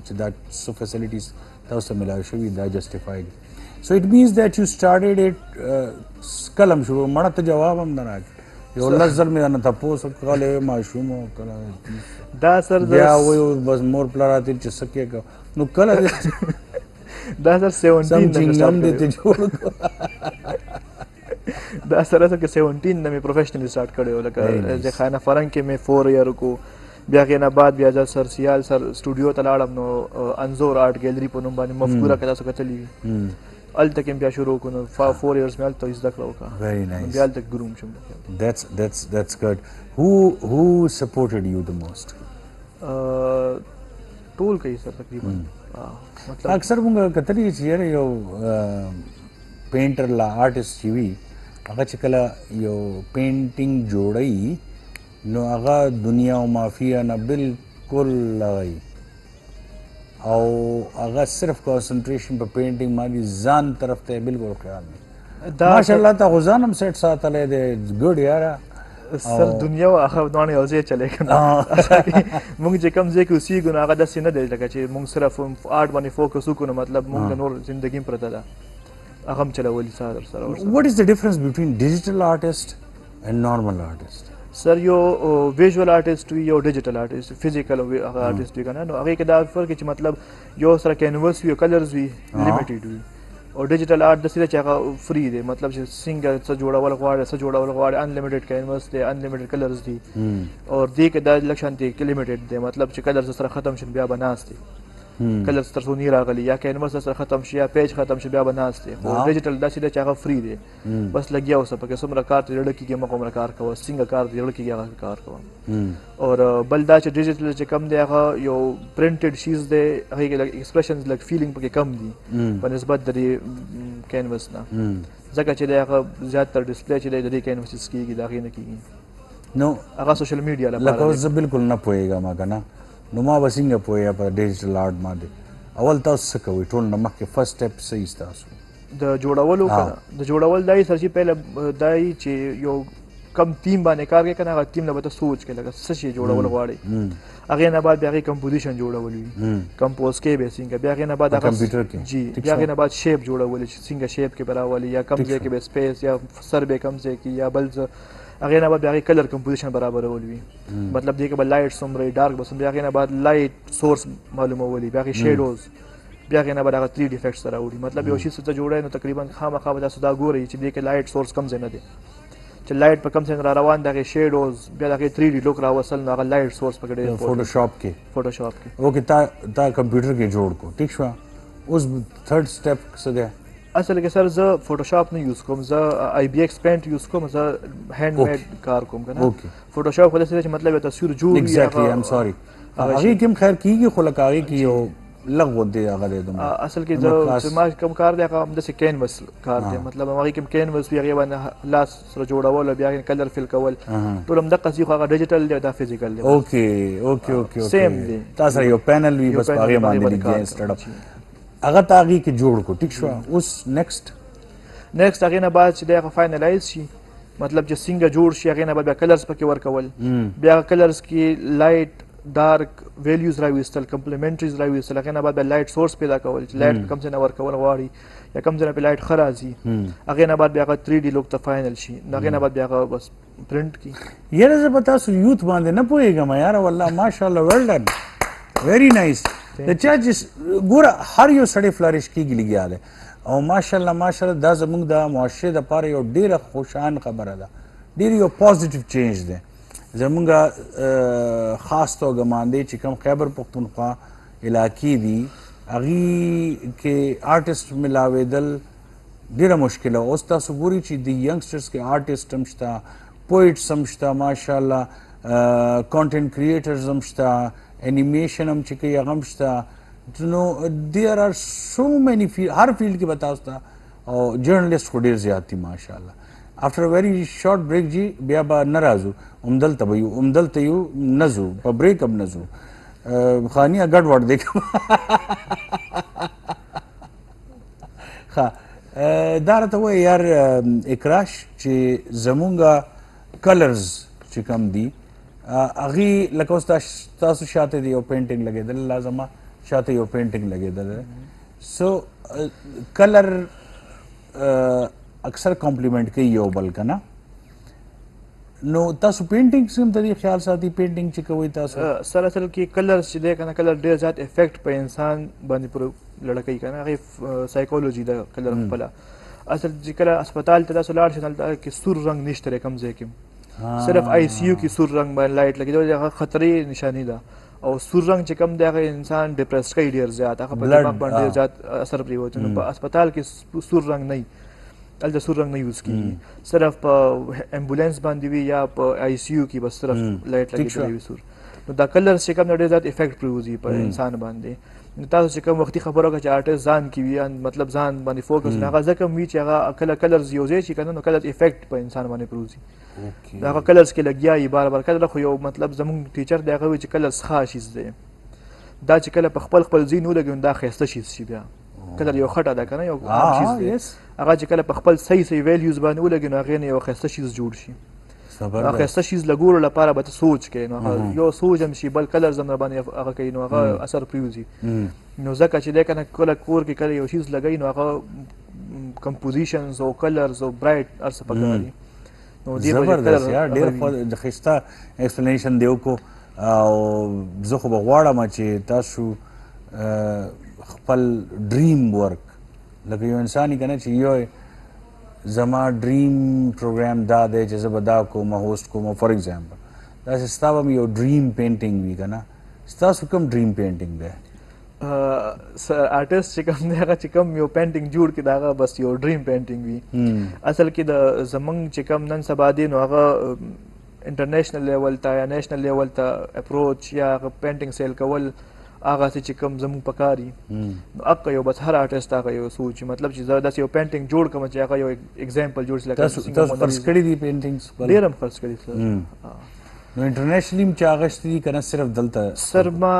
چې دا څه فیسلیټیز تاسو ته میلاو شوي دا جسټیفای دي سو اټ مینز دیٹ یو سټارټډ اټ کلم شروع مړه ته جواب هم نه راکړي یو لس ځل مې نه تپوس وکړی ماشوم او کله دا سر بیا وایي بس مور پلار راته چې څه کېږه نو کله دا سر 17 هم دې ته جوړ دا سره که 17 نه مې پروفیشنلی سٹارټ کړی لکه د خانه فرنګ کې مې 4 ایئر کو بیا کې نه بعد بیا ځل سر سیال سر سټوډیو ته لاړم نو انزور آرټ ګیلری په نوم باندې مفکوره کړه تاسو کتلی الته کې بیا شروع کړو 4 ایئرز مې الته زده کړو کا very nice بیا الته ګروم شوم that's good who supported you the most ټول کوي سر تقریبا مطلب اکثر موږ کتلی چې یو پینټر لا آرټیست چې وي هغه چې کله یو پینټینګ جوړوي نو هغه دنیا او مافیا نه بالکل لغی او هغه صرف کانسنټریشن په پینټینګ باندې ځان طرف ته بالکل خیال نه ماشاءالله تا غزان هم سیټ ساتلې دی ګډ یاره سر دنیا او هغه دونه یو ځای چلے کنه موږ چې کوم ځای کې اوسېږو نو هغه داسې نه دی لکه چې موږ صرف آرټ باندې فوکس وکړو مطلب موږ د نور زندګي پرته ده هغه هم چلولي سره what is the difference between digital artist and normal artist سر یو ویژوال آرټیسټ وي یو ډیجیټل آرټیسټ فزیکل هغه آرټیسټ وي کنه نو هغه کې دا فرق چې مطلب یو سره کینوس وي کلرز وي لیمیټډ وي او ډیجیټل آرټ د سره چې هغه فری دی مطلب چې څنګه څه جوړول غواړي څه جوړول غواړي انلیمیټډ کینوس دی انلیمیټډ کلرز دي او دې کې دا لکشن دی لیمیټډ دی مطلب چې کلرز سره ختم شي بیا بناست دي کلرز تر څو نه راغلي یا کینوس سره ختم شي یا پیج ختم شي بیا بناست دي او ډیجیټل دا چې هغه فری دی بس لګیا اوسه پکې څومره کار ته لړکی کې مقام کار کوي څنګه کار دی لړکی کې هغه کار کوي اور بل دا چې ډیجیټل چې کم دی هغه یو پرینټډ شیز دی هغه کې ایکسپریشنز لک فیلینګ پکې کم دي په نسبت د کینوس نه ځکه چې هغه زیاتره ډسپلی چې د کینوس کېږي دا غي نه کېږي نو هغه سوشل میډیا لپاره لکه زه بالکل نه پوهېږم کنه نو ما به څنګه پوهېږم په ډیجیټل آرټ باندې اول تاسو څه کوئ ټول نه مخکې فرست سټیپ صحیح ستاسو د جوړولو کنه د جوړول دای سر چې پهله دای چې یو کم ټیم باندې کار کوي کنه هغه ټیم نه به سوچ کې لګا څه شي جوړول غواړي هغه نه بعد بیا کمپوزیشن جوړول وي کمپوز کې به څنګه بیا نه بعد کمپیوټر کې جی بیا نه بعد شیپ جوړول چې څنګه شیپ کې براولي یا کم ځای کې به سپیس یا سر به کم ځای کې یا بل هغه نه بعد بیا کلر کمپوزیشن برابرول وي مطلب دې کې به لایټ سمري ډارک بس بیا نه بعد لایټ سورس معلومولي بیا شیډوز بیا نه بعد هغه 3D افیکټس راوړي مطلب یو شی څه جوړای نو تقریبا خامخا به تاسو دا ګورئ چې دې کې لایټ سورس کم ځای نه دی چې لایټ په کم ځای را روان دغه شیډوز بیا دغه 3D لوک راوصل نو هغه لایټ سورس پکړي فوټوشاپ کې اوکې تا کمپیوټر کې جوړ کو ټیک شو اوس تھرد سټیپ څه دی اصل کې سر زه فوټوشاپ نه یوز کوم زه آی بی ایکس پینټ یوز کوم زه هاند میډ کار کوم کنه فوټوشاپ خو داسې چې مطلب تصویر جوړ ایگزیکټلی ایم سوري هغه کوم خیر کیږي خو لکه هغه کې یو لغو دی هغه دی اصل کې زه ما کوم کار دی هغه د کینوس کار دی مطلب هغه کوم کینوس بیا باندې لاس سره جوړول بیا کلر فل کول ټول هم د قصې خو هغه ډیجیټل دی دا فزیکل دی اوکې سیم دی تاسو یو پینل وی بس هغه باندې لګی سټارټ اپ هغه تاغي کې جوړ کو ټیک شو اوس نیکسټ هغه نه بعد چې دا فائنلایز شي مطلب چې څنګه جوړ شي هغه نه بعد کلرز پکې ورکول بیا کلرز کې لایټ ډارک ویلیوز راويستل کمپلیمنټریز راويستل هغه نه بعد لایټ سورس پیدا کول چې لایټ کم څه نه ورکول غواړي یا کم څه نه په لایټ خرازي هغه نه بعد بیا 3D لوک ته فائنل شي هغه نه بعد بیا بس پرینټ کی یاره زه پتا سو یوت باندې نه پوهیږم یار والله ماشاءالله ویل ډن ویری نایس د چا چې ګوره هر یو سړی فلریش کیږي لګیا دی او ماشاءالله دا زموږ د معاشره د پاره یو ډیره خوشان خبره ده ډیر یو پوزټیو چینج ده زموږ خاص توګه باندې چې کوم خیبر پختونخوا علاقې دي هغې کې آرټسټ ملاوېدل ډیره مشکله اوس تاسو ګورئ چې د ینګسټرز کې آرټسټ هم شته پویټس هم شته ماشاءالله کانټینټ کریټرز هم شته انیمیشن هم چې کوي هغه هم شته نو دیر آر سو مینی هر فیلډ کې به تاسو ته او جرنلسټ خو ډېر زیات دي ماشاءالله after a very short break جی بیا به نه راځو همدلته به یو همدلته یو نه ځو په بریک هم نه ځو خانیه ګډوډ دی ښه دا راته ووایه یار اکراش چې زمونږ کلرز چې کوم دي هغې لکه اوس تاسو شاته دی یو پینټینګ لګېدل لازمه شاته یو پینټینګ لګېدل سو کلر اکثر کمپلیمنٹ کوي یو بل کنه نو تاسو پینټینګ سم د دې خیال ساتي پینټینګ چې کوي تاسو سره اصل کې کلر چې دی کنه کلر ډیر زیات افیکټ په انسان باندې پر لړکې کنه هغه سایکولوژي د کلر خپل اصل چې کله هسپتال ته تاسو لاړ شئ کې سور رنگ نشته کوم ځای کې صرف آی سی یو کې سور رنگ باندې لایټ لګیدل هغه خطرې نشانی ده او سور رنگ چې کم دی هغه انسان ډیپریس کوي ډیر زیات هغه په دماغ باندې زیات اثر پریوځي نو په هسپتال کې سور رنگ نه ال د سور رنگ نه یوز کیږي صرف په امبولانس باندې وي یا په آی سی یو کې بس صرف لایټ لګیدل وي سور نو دا کلر چې کوم ډیر زیات افیکټ پریوځي په انسان باندې تاسو چې کوم وختي خبره وکړه چې آرټسټ ځان کې وي مطلب ځان باندې فوکس نه هغه ځکه وي چې هغه کله کلرز یو ځای شي کنه نو کلر افیکټ په انسان باندې پروزي دا هغه کلرز کې لګیا یي بار بار کله خو یو مطلب زموږ ټیچر دی هغه وي چې کلرز خاص شي دا چې کله په خپل ځین ولګي دا خسته شي بیا کلر یو خټه ده کنه یو چیز دی هغه چې کله په خپل صحیح ویلیوز باندې ولګي نو هغه یو خسته شي جوړ شي هغه خسته شي لګور لپاره به سوچ کې نو یو سوچ هم شي بل کلر زمره باندې هغه کوي نو هغه اثر پریوزي نو ځکه چې دا کنه کله کور کې کله یو چیز لګي نو هغه کمپوزیشنز او کلرز او برایټ ارڅ پکاري نو دې زبردست یار ډېر خسته ایکسپلینیشن دیو کو او زه خو بغواړم چې تاسو خپل ډریم ورک لکه یو انسان کنه چې یو زما ډریم پروګرام دا دی چې زه به دا کوم هوسټ کوم فار ایگزامپل داسې ستا به یو ډریم پینټینګ وي کنه ستاسو کوم ډریم پینټینګ دی آرټسټ چې کوم دی هغه چې کوم یو پینټینګ جوړ کړي دا هغه بس یو ډریم پینټینګ وي اصل کې د زمونږ چې کوم نن سبا دی نو هغه انټرنیشنل لیول ته یا نیشنل لیول ته اپروچ یا هغه پینټینګ سیل کول هغه چې کوم زموږ پکاري نو اقا یو بس هر آرټسټ هغه یو سوچ مطلب چې زه داسې یو پینټینګ جوړ کړم چې هغه یو ایگزامپل جوړ شي لکه تاسو خرڅ کړي دي پینټینګز ډېر هم خرڅ کړي سر نو انټرنیشنلی هم چې اغشتې دي که نه صرف دلته سر ما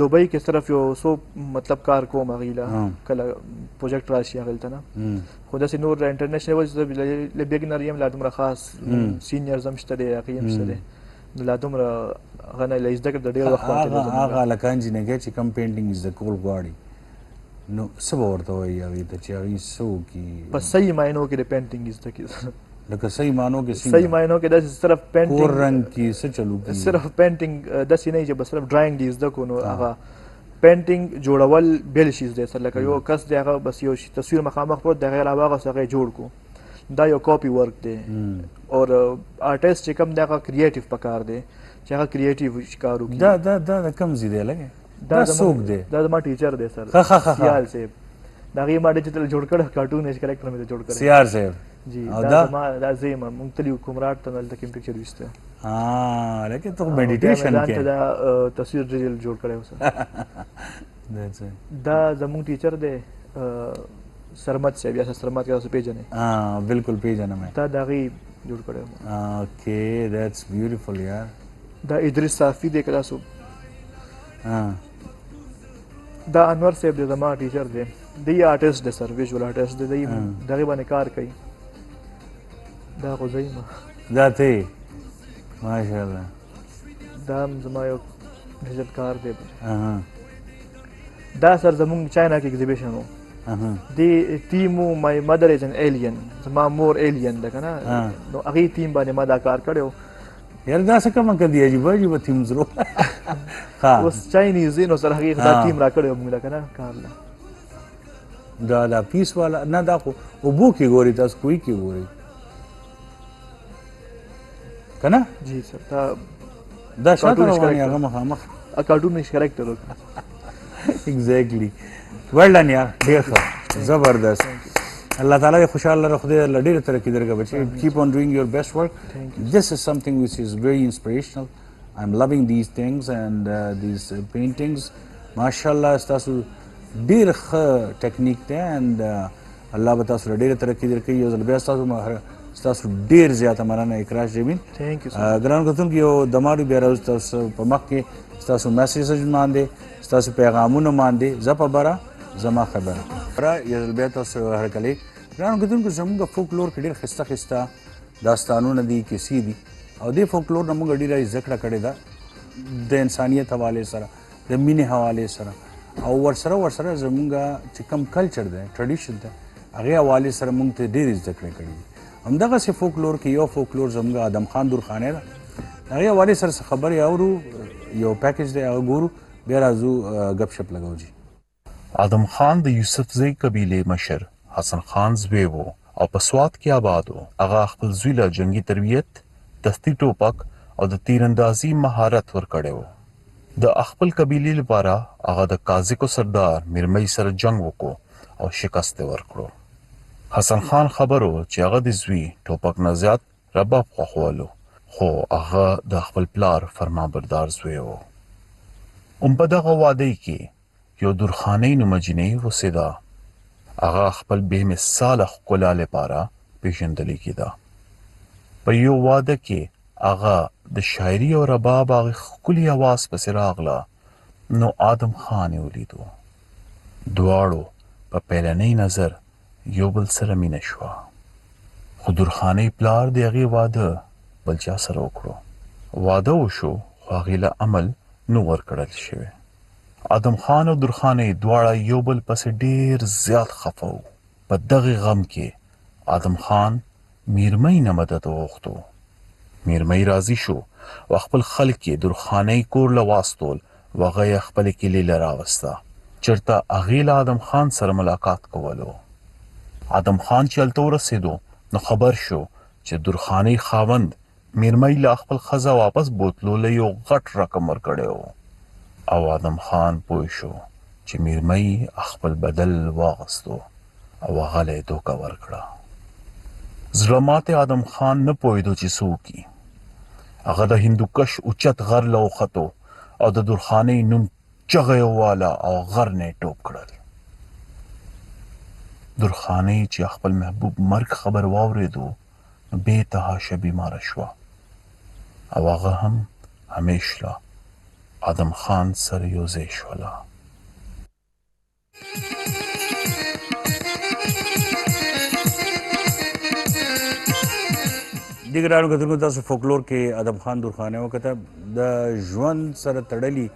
دوبۍ کې صرف یو څو مطلب کار کوم هغې له کله پروجیکټ راشي هغلته نه خو داسې نور انټرنیشنل لیول زه بګنر یم لا دومره خاص سینیرز هم شته دی هغې هم شته دی نو لا دومره هغه نه له زده کړې د ډېر وخت هغه هلکان جینکۍ چې کم پینټینګ زده کول غواړي نو څه به ورته وایي هغې ته چې هغې څه وکړي په صحیح معنو کې د پینټینګ زده کړي لکه صحیح معنو کې صحیح معنو کې داسې صرف پینټینګ کور رنګ کې څه چلو کېږي صرف پینټینګ داسې نه چې بس صرف ډرایینګ دې زده کړو نو هغه پینټینګ جوړول بېل شي زده سر لکه یو کس دی هغه بس یو تصویر مخامخ پروت د هغې علاوه هغه څه هغه جوړ کړو دا یو کاپي ورک دی اور آرټسټ چې کوم دی هغه کریټیو پکار دی چې هغه کریټیو ښکار وکړي دا د کوم ځای دی لګې دا څوک دی دا زما ټیچر دی سر سیال صاحب د هغې ما ډیجیټل جوړ کړی کارټونیش کرکټر مې جوړ کړی سیار صاحب جی دا زما دا زه یم موږ تللي وو کمراټ ته هلته کې پکچر ویسته لکه ته میډیټیشن کې دا تصویر ډیجیټل جوړ کړی و سر دا زموږ ټیچر دی سرمد صاحب یا سرمد کې تاسو پیژنئ بالکل پیژنم دا د هغې جوړ کړی و اوکې دیټس بیوټیفل یار دا ادریس صافي دی که تاسو دا انور صاحب دی زما ټیچر دی دی آرټسټ دی سر ویژول آرټسټ دی دی دغې باندې کار کوي دا خو زه یم دا ته ماشاءالله دا هم زما یو ډیجیټل کار دی دا سر زموږ چاینا کې ایگزیبیشن و دی تیم و مای مدر از ان ایلین زما مور ایلین ده که نه نو هغې تیم باندې ما دا کار کړی و یار دا څه کومه کدي عجیبه عجیبه تیمز رو اوس چاینیز دی نو سر هغې دا ټیم را کړی و موږ له که نه کار له دا پیس والا نه دا خو اوبو کې ګوري تاسو کوی کې ګوري که نه جی سر دا شاته روانې هغه مخامخ کارټونیش کرکټر وکړه ایگزیکټلی ویل ډن یار ډېر ښه زبردست الله تعالی دې خوشحاله لره خدای الله ډېره ترقي درکړه بچي کیپ on doing your best work this is something which is very inspirational I'm loving these things and these paintings mashallah ستاسو ډېر ښه ټیکنیک دی and الله به تاسو له ډېره ترقي درکړي یو ځل بیا ستاسو ډېر زیاته مننه اکراش جمیل ګران کتونکو یو دماړو بیا راوځو تاسو په مخ کې ستاسو میسیج باندې ستاسو پیغامونه باندې زه په بره زما خبره یو ځل بیا تاسو هرکلی ګرانو کتونکو زموږ فولکلور کې ډېر ښایسته ښایسته داستانونه دي کیسې دي او دې فولکلور نه موږ ډېره زده کړه کړې ده د انسانیت حوالې سره د مینې حوالې سره او ورسره زموږ چې کوم کلچر دی ټریډیشن دی هغې حوالې سره موږ ته ډېرې زده کړې کړې دي همدغسې فولکلور کې یو فولکلور زموږ ادم خان درخانۍ ده هغې حوالې سره څه خبرې اورو یو پیکج دی هغه ګورو بیا راځو ګپ شپ لګو جي آدم خان د یوسفزۍ قبیلې مشر حسن خان زوی و او په سوات کې آباد و هغه خپل زوی له جنګي تربیت دستي ټوپک او د تیراندازي مهارت ورکړی و د خپل قبیلې لپاره هغه د قازقو سردار میرمۍ سره جنګ وکړو او شکست یې ورکړو حسن خان خبر و چې هغه د زوی ټوپک نه زیات رباب خوښولو خو هغه د خپل پلار فرمانبردار زوی و په دغه واده کې یو درخانۍ نومه جینۍ اوسېده. هغه خپل بې مثاله ښکلا لپاره پېژندل کېده. په یو واده کې هغه د شاعري او رباب هغې ښکلي اواز پسې راغله نو آدم خان یې ولیدو. دواړو په پیلنۍ نظر یو بل سره مینه شوه، خو درخانۍ پلار د هغې واده بل چا سره وکړو. واده وشو خو هغې له عمل نه ورکړل شوی. آدم خان او درخانۍ دواړه یو بل پسې ډېر زیات خفه وو. په دغې غم کې آدم خان میرمۍ نه مدد وغوښتو. میرمۍ راضي شو او خپل خلک یې درخانۍ کور له واستول و هغه یې خپلې کیلې له راوسته چېرته هغې له آدم خان سره ملاقات کولو. آدم خان چې هلته ورسېدو نو خبر شو چې درخانۍ خاوند میرمۍ له خپل ښځه واپس بوتلو له یو غټ رقم ورکړی و او آدم خان پوه شو چې میرمۍ خپل بدل واغستو او هغه له یې دوکه ورکړه. زړه ماتې آدم خان نه پوهېدو چې څه وکړي. هغه د هندوکش اوچت غر له وختو او د درخانۍ نوم چغه یې وواله او غر نه یې ټوپ کړل. درخانۍ چې خپل محبوب مرګ خبر واورېدو نو بې تحاشه بیماره شوه او هغه هم همیش له آدم خان سره یو ځای شوله. دې ګرانو کتونکو تاسو فولکلور کې آدم خان درخانۍ وکته. د ژوند سره تړلي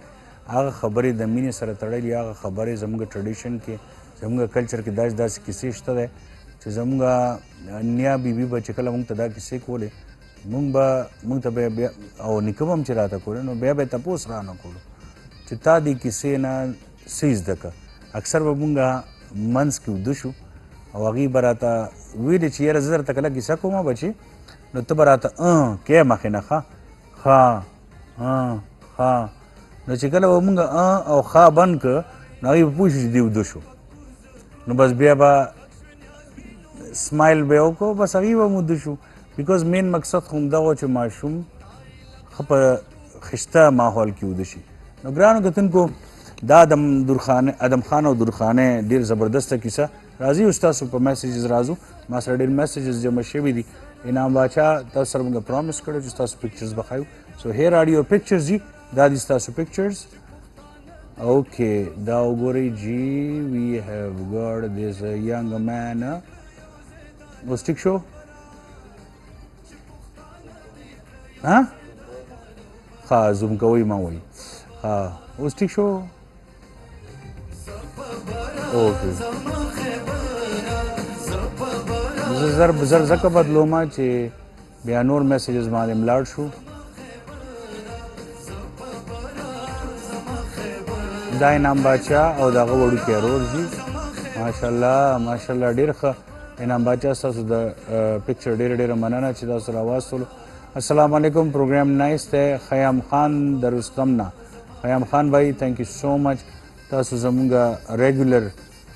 هغه خبرې، د مینې سره تړلي هغه خبرې زموږ ټریډیشن کې، زموږ کلچر کې داسې کیسې شته دی چې زموږ نیا بیبي به چې کله موږ ته دا کیسې کولې موږ ته بیا او نیکه به هم چې راته کولې نو بیا به یې تپوس رانه کولو چې تا دې کیسې نه څه زده که. اکثر به موږ منځ کې وده شو او هغې به راته ویلې چې یاره زه درته کله کیسه کومه بچې نو ته به راته کې مخې نه ښه نو چې کله به مونږ او ښه بند که نو هغې به پوه شو چې دې وده شو نو بس بیا به سمایل به یې وکړو بس هغې به موده شو. بیکاز مین مقصد خو همدغه و چې ماشوم ښه په خشته ماحول کې وده شي. نو ګرانو کتونکو دا آدم خان او درخانۍ ډېر زبردسته کیسه. راځي اوس تاسو په میسیجز راځو. ما سره ډېر میسیجز جمع شوي دي. انعام باچا تاسو سره موږ پرومس کړی چې تاسو پکچرز به ښایو. سو هیر آر یور پکچرز جي، دا دي ستاسو پکچرز. اوکې دا وګورئ جي، وی هیو ګاډ دیس ینګ مین. اوس ټیک شو؟ ښه زوم کوئ ما وایي. ښه اوس ټیک شو؟ اوکې زه زر ځکه بدلومه چې بیا نور میسیجز باندې ملاړ شو. دا انعام باچا او د هغه وړوکی ورور جي. ماشاءالله ډېر ښه. انعام باچا ستاسو د پکچر ډېره مننه چې تاسو راواستولو. السلام علیکم، پروګرام نایس دی. خیام خان د رستم نه. خیام خان بھائی تھینک یو سو مچ. تاسو زموږ ریګولر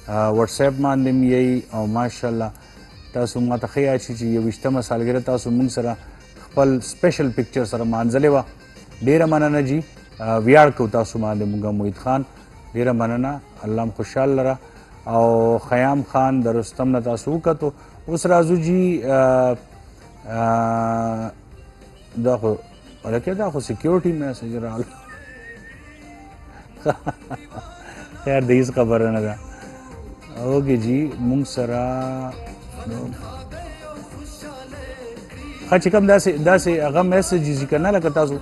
واتساپ باندې م یئ او ماشاءالله تاسو ماته ښه یاد شي چې 21مه سالګره تاسو موږ سره خپل سپیشل پکچر سره مانځلې وه. ډېره مننه جي، ویاړ کوو تاسو باندې موږ محید خان. ډېره مننه، الله هم خوشحال لره. او خیام خان د رستم نه تاسو وکتو. اوس راځو جي دا خو هلکې دا خو سیکیورټي میسیج راغله. خیر د هېڅ خبره نه ده. اوکې جي موږ سره ښه چې کوم داسې هغه میسیجز دي که نه لکه تاسو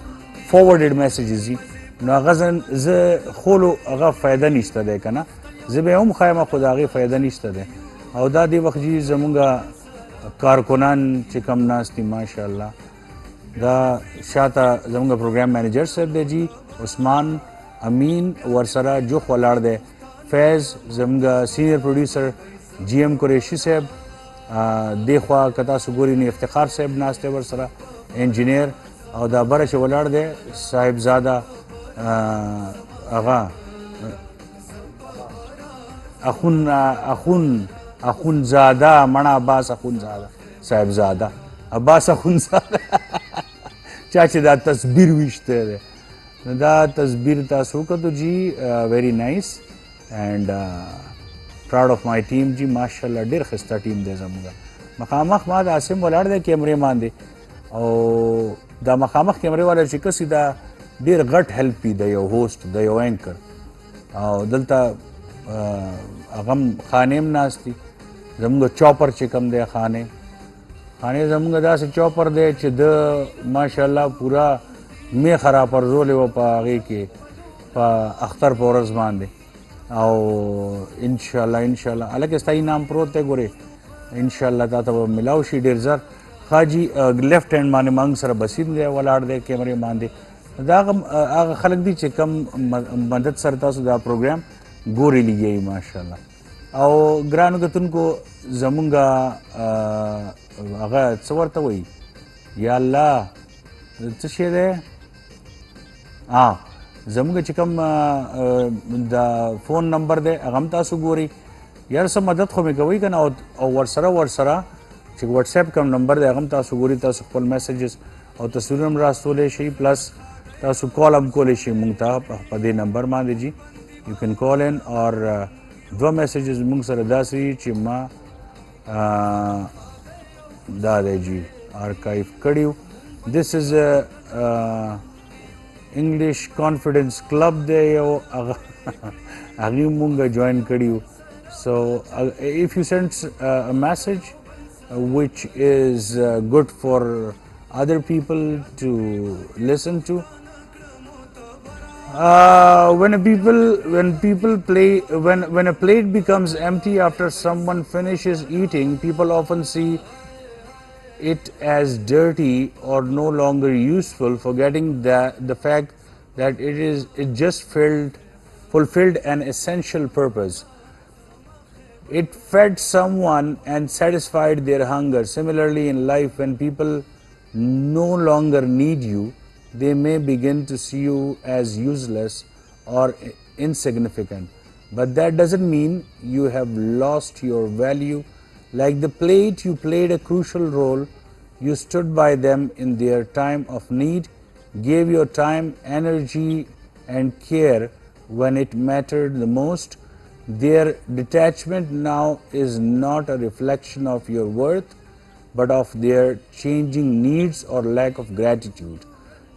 فورورډډ میسیجز دي نو هغه زه خولو هغه فایده نشته دی که نه، زه به یې هم ښایم خو د هغې فایده نشته دی. او دا دې وخت جي زمونږ کارکنان چې کم ناست دي ماشاءالله دا شاته زمونږ پروګرام مینیجر صاحب دی جي، عثمان امین ورسره جوخ ولاړ دی، فیض زمونږ سینیر پروډیوسر جی ایم قریشي صاحب، دې خوا که تاسو ګورئ نو افتخار صاحب ناست دی ورسره انجینیر، او دا بره چې ولاړ دی صاحبزاده هغه اخونزاده مړه عباس اخونزاده صاحبزاده عباس اخونزاده چا چې دا تصویر ویشته دی نو دا تصویر تاسو وکتو جي ویری نایس. and proud of my team ji mashallah ډیر خسته ټیم دی زموږ مخامخ ما د عاصم ولاړ دی کیمرې مان دی او دا مخامخ کیمرې والا چې کسي دا ډیر غټ هیلپ دی د یو هوست د یو اینکر او دلته هغه خانیم ناست دي زموږ چاپر چې کوم دی خانې زموږ داسې چاپر دی چې د ماشاءالله پورا میخه راپرځولې وه په هغې کې په اختر په ورځ باندې او انشاءالله هلکې ستا انعام پروت دی ګورې انشاءالله تا ته به ملاو شي ډېر زر خاجي لیفټ هینډ باندې موږ سره بسیم دی ولاړ دی کیمرې باندې دا هغه خلک دي چې کم مدد سره تاسو دا پروګرام ګورې لګیئ ماشاءالله او ګرانو کتونکو زمونږ هغه څه ورته وایي یا الله څه شی دی زموږ چې کوم د فون نمبر دی هغه هم تاسو ګورئ یار څه مدد خو مې کوئ که نه او ورسره چې وټساپ کوم نمبر دی هغه هم تاسو ګورئ تاسو خپل میسیجز او تصویرونه هم راستولی شئ پلس تاسو کال هم کولی شئ مونږ ته په دې نمبر باندې جي یو کین کال ان اور دوه میسیجز مونږ سره داسې چې ما دا دی جي آرکایو کړي This is a English Confidence Club دی یو هغې مونږ جوین کړي یو so if you send a message which is good for other people to listen to when a plate becomes empty after someone finishes eating, people often see it as dirty or no longer useful, forgetting the fact that it just fulfilled an essential purpose. It fed someone and satisfied their hunger. Similarly, in life, when people no longer need you, they may begin to see you as useless or insignificant. But that doesn't mean you have lost your value. Like the plate, you played a crucial role. You stood by them in their time of need, gave your time, energy, and care when it mattered the most. Their detachment now is not a reflection of your worth, but of their changing needs or lack of gratitude.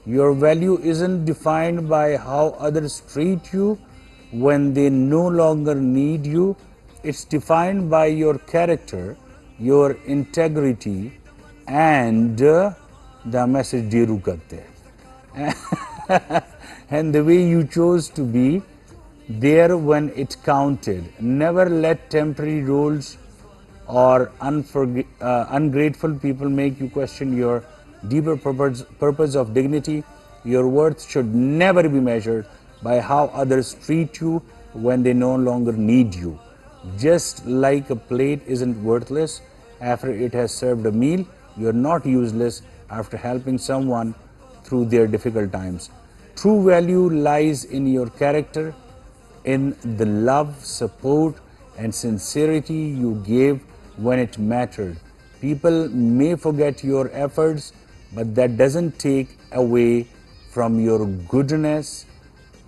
Your value isn't defined by how others treat you when they no longer need you. It's defined by your character, your integrity, and the message Diru Karte. And the way you chose to be there when it counted. Never let temporary roles or ungrateful people make you question your deeper purpose of dignity. Your worth should never be measured by how others treat you when they no longer need you. Just like a plate isn't worthless after it has served a meal, you're not useless after helping someone through their difficult times. True value lies in your character, in the love, support, and sincerity you gave when it mattered. People may forget your efforts, but that doesn't take away from your goodness.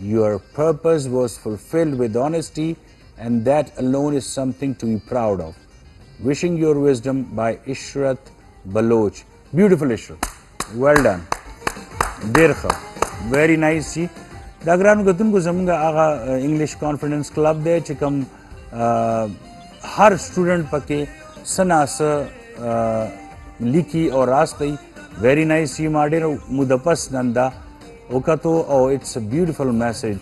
Your purpose was fulfilled with honesty, and that alone is something to be proud of. Wishing your wisdom by Ishrat Baloch. Beautiful Ishrat. Well done. Dirkha. Very nice. دا ګرانو کتونکو زموږ هغه انګلیش کانفیډنس کلب دی چې کوم هر سټوډنټ پکې څه نه څه لیکي او راستئ ویری نایس یې ما ډېر مودپس نن دا وکتو او اټس ا بیوټیفل میسیج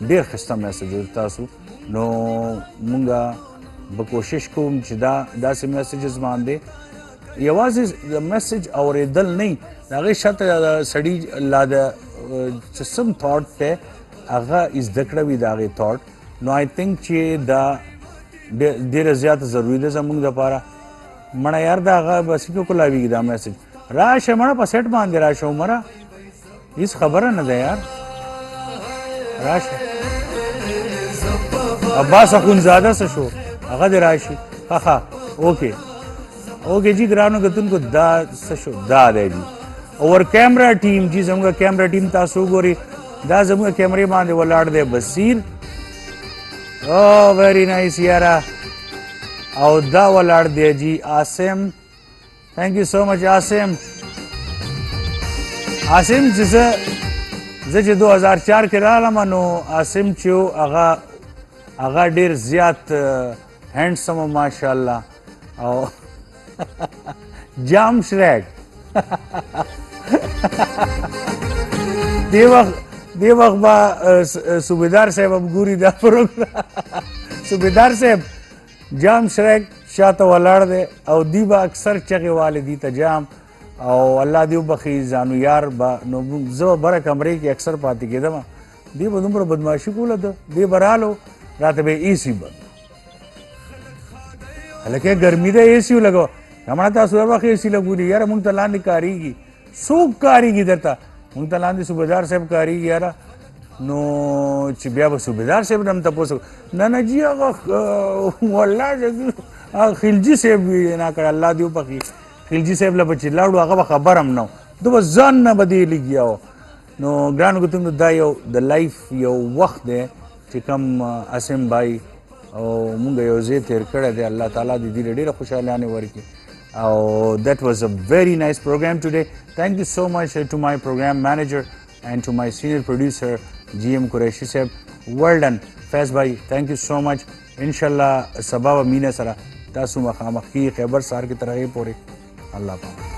ډېر ښایسته میسیج دی تاسو نو مونږ به کوشش کوم چې داسې میسیجز باندې یوازې د میسیج اورېدل نه وي د هغې شاته سړي لا د چې سم تھاټ دی هغه زده کړه وي د هغې تھاټ نو آی تھنک چې دا ډېره زیاته ضروري ده زموږ دپاره مړه یار د هغه بس کې کولاویږي دا میسیج راشه مړه په سیټ باندې راشه عمره هېڅ خبره نه ده یار راشه عباس اخونزاده څه شو هغه دې راشي ښه اوکې جی ګرانو کتونکو دا څه شو دا دی جی اور کیمرا ټیم جی زموږ کیمرا ټیم تاسو وګورئ دا زموږ کیمرې باندې ولاړ دی بصیر Oh, very nice, Yara. او دا ولاړ دی جی عاصم. Thank you so much, عاصم. عاصم چې زه چې 2004 کې رالم نو عاصم چې و هغه ډېر زیات هینډسم و ماشاءالله او جام شریک دی وخت به صوبیدار صاحب هم ګوري دا پروګرام. صوبیدار صاحب جام شریک شاته ولاړ دی او دی به اکثر چغې والې دي ته جام او الله دې وبخي ځانو یار به نو زه به بره کمرې کې اکثر پاتې کېدم. دی به دومره بدماشي کوله ده. دی به رالو راته به اے سی بند هلکه ګرمي ده اے سی ولګوه. هماړه تاسو هر وخت اے سی لګولي یاره مونږ ته لاندې کارېږي. څوک کارېږي درته؟ مونږ ته لاندې صوبیدار صاحب کارېږي یاره. نو چې بیا به صوبیدار صاحب نه هم تپوس نه جي هغه والله خلجي صاحب وینا کړی الله دې وبخي. خلجي صاحب له به چې لاړو هغه به خبر هم نه و. ده به ځان نه به دې لګیا و. نو ګرانو کتونکو دا یو د لایف یو وخت دی چې کوم عاصم بھائی او مونږ یو ځای تېر کړی دی. الله تعالی دې دې ډېره خوشحالانې ورکړي. Oh, that was a very nice program today. Thank you so much to my program manager and to my senior producer GM Qureshi sahab. Well done Faiz bhai, thank you so much. Inshallah sabab meena sara tasu makhamaki Khaybar sar ki tarah pore. Allah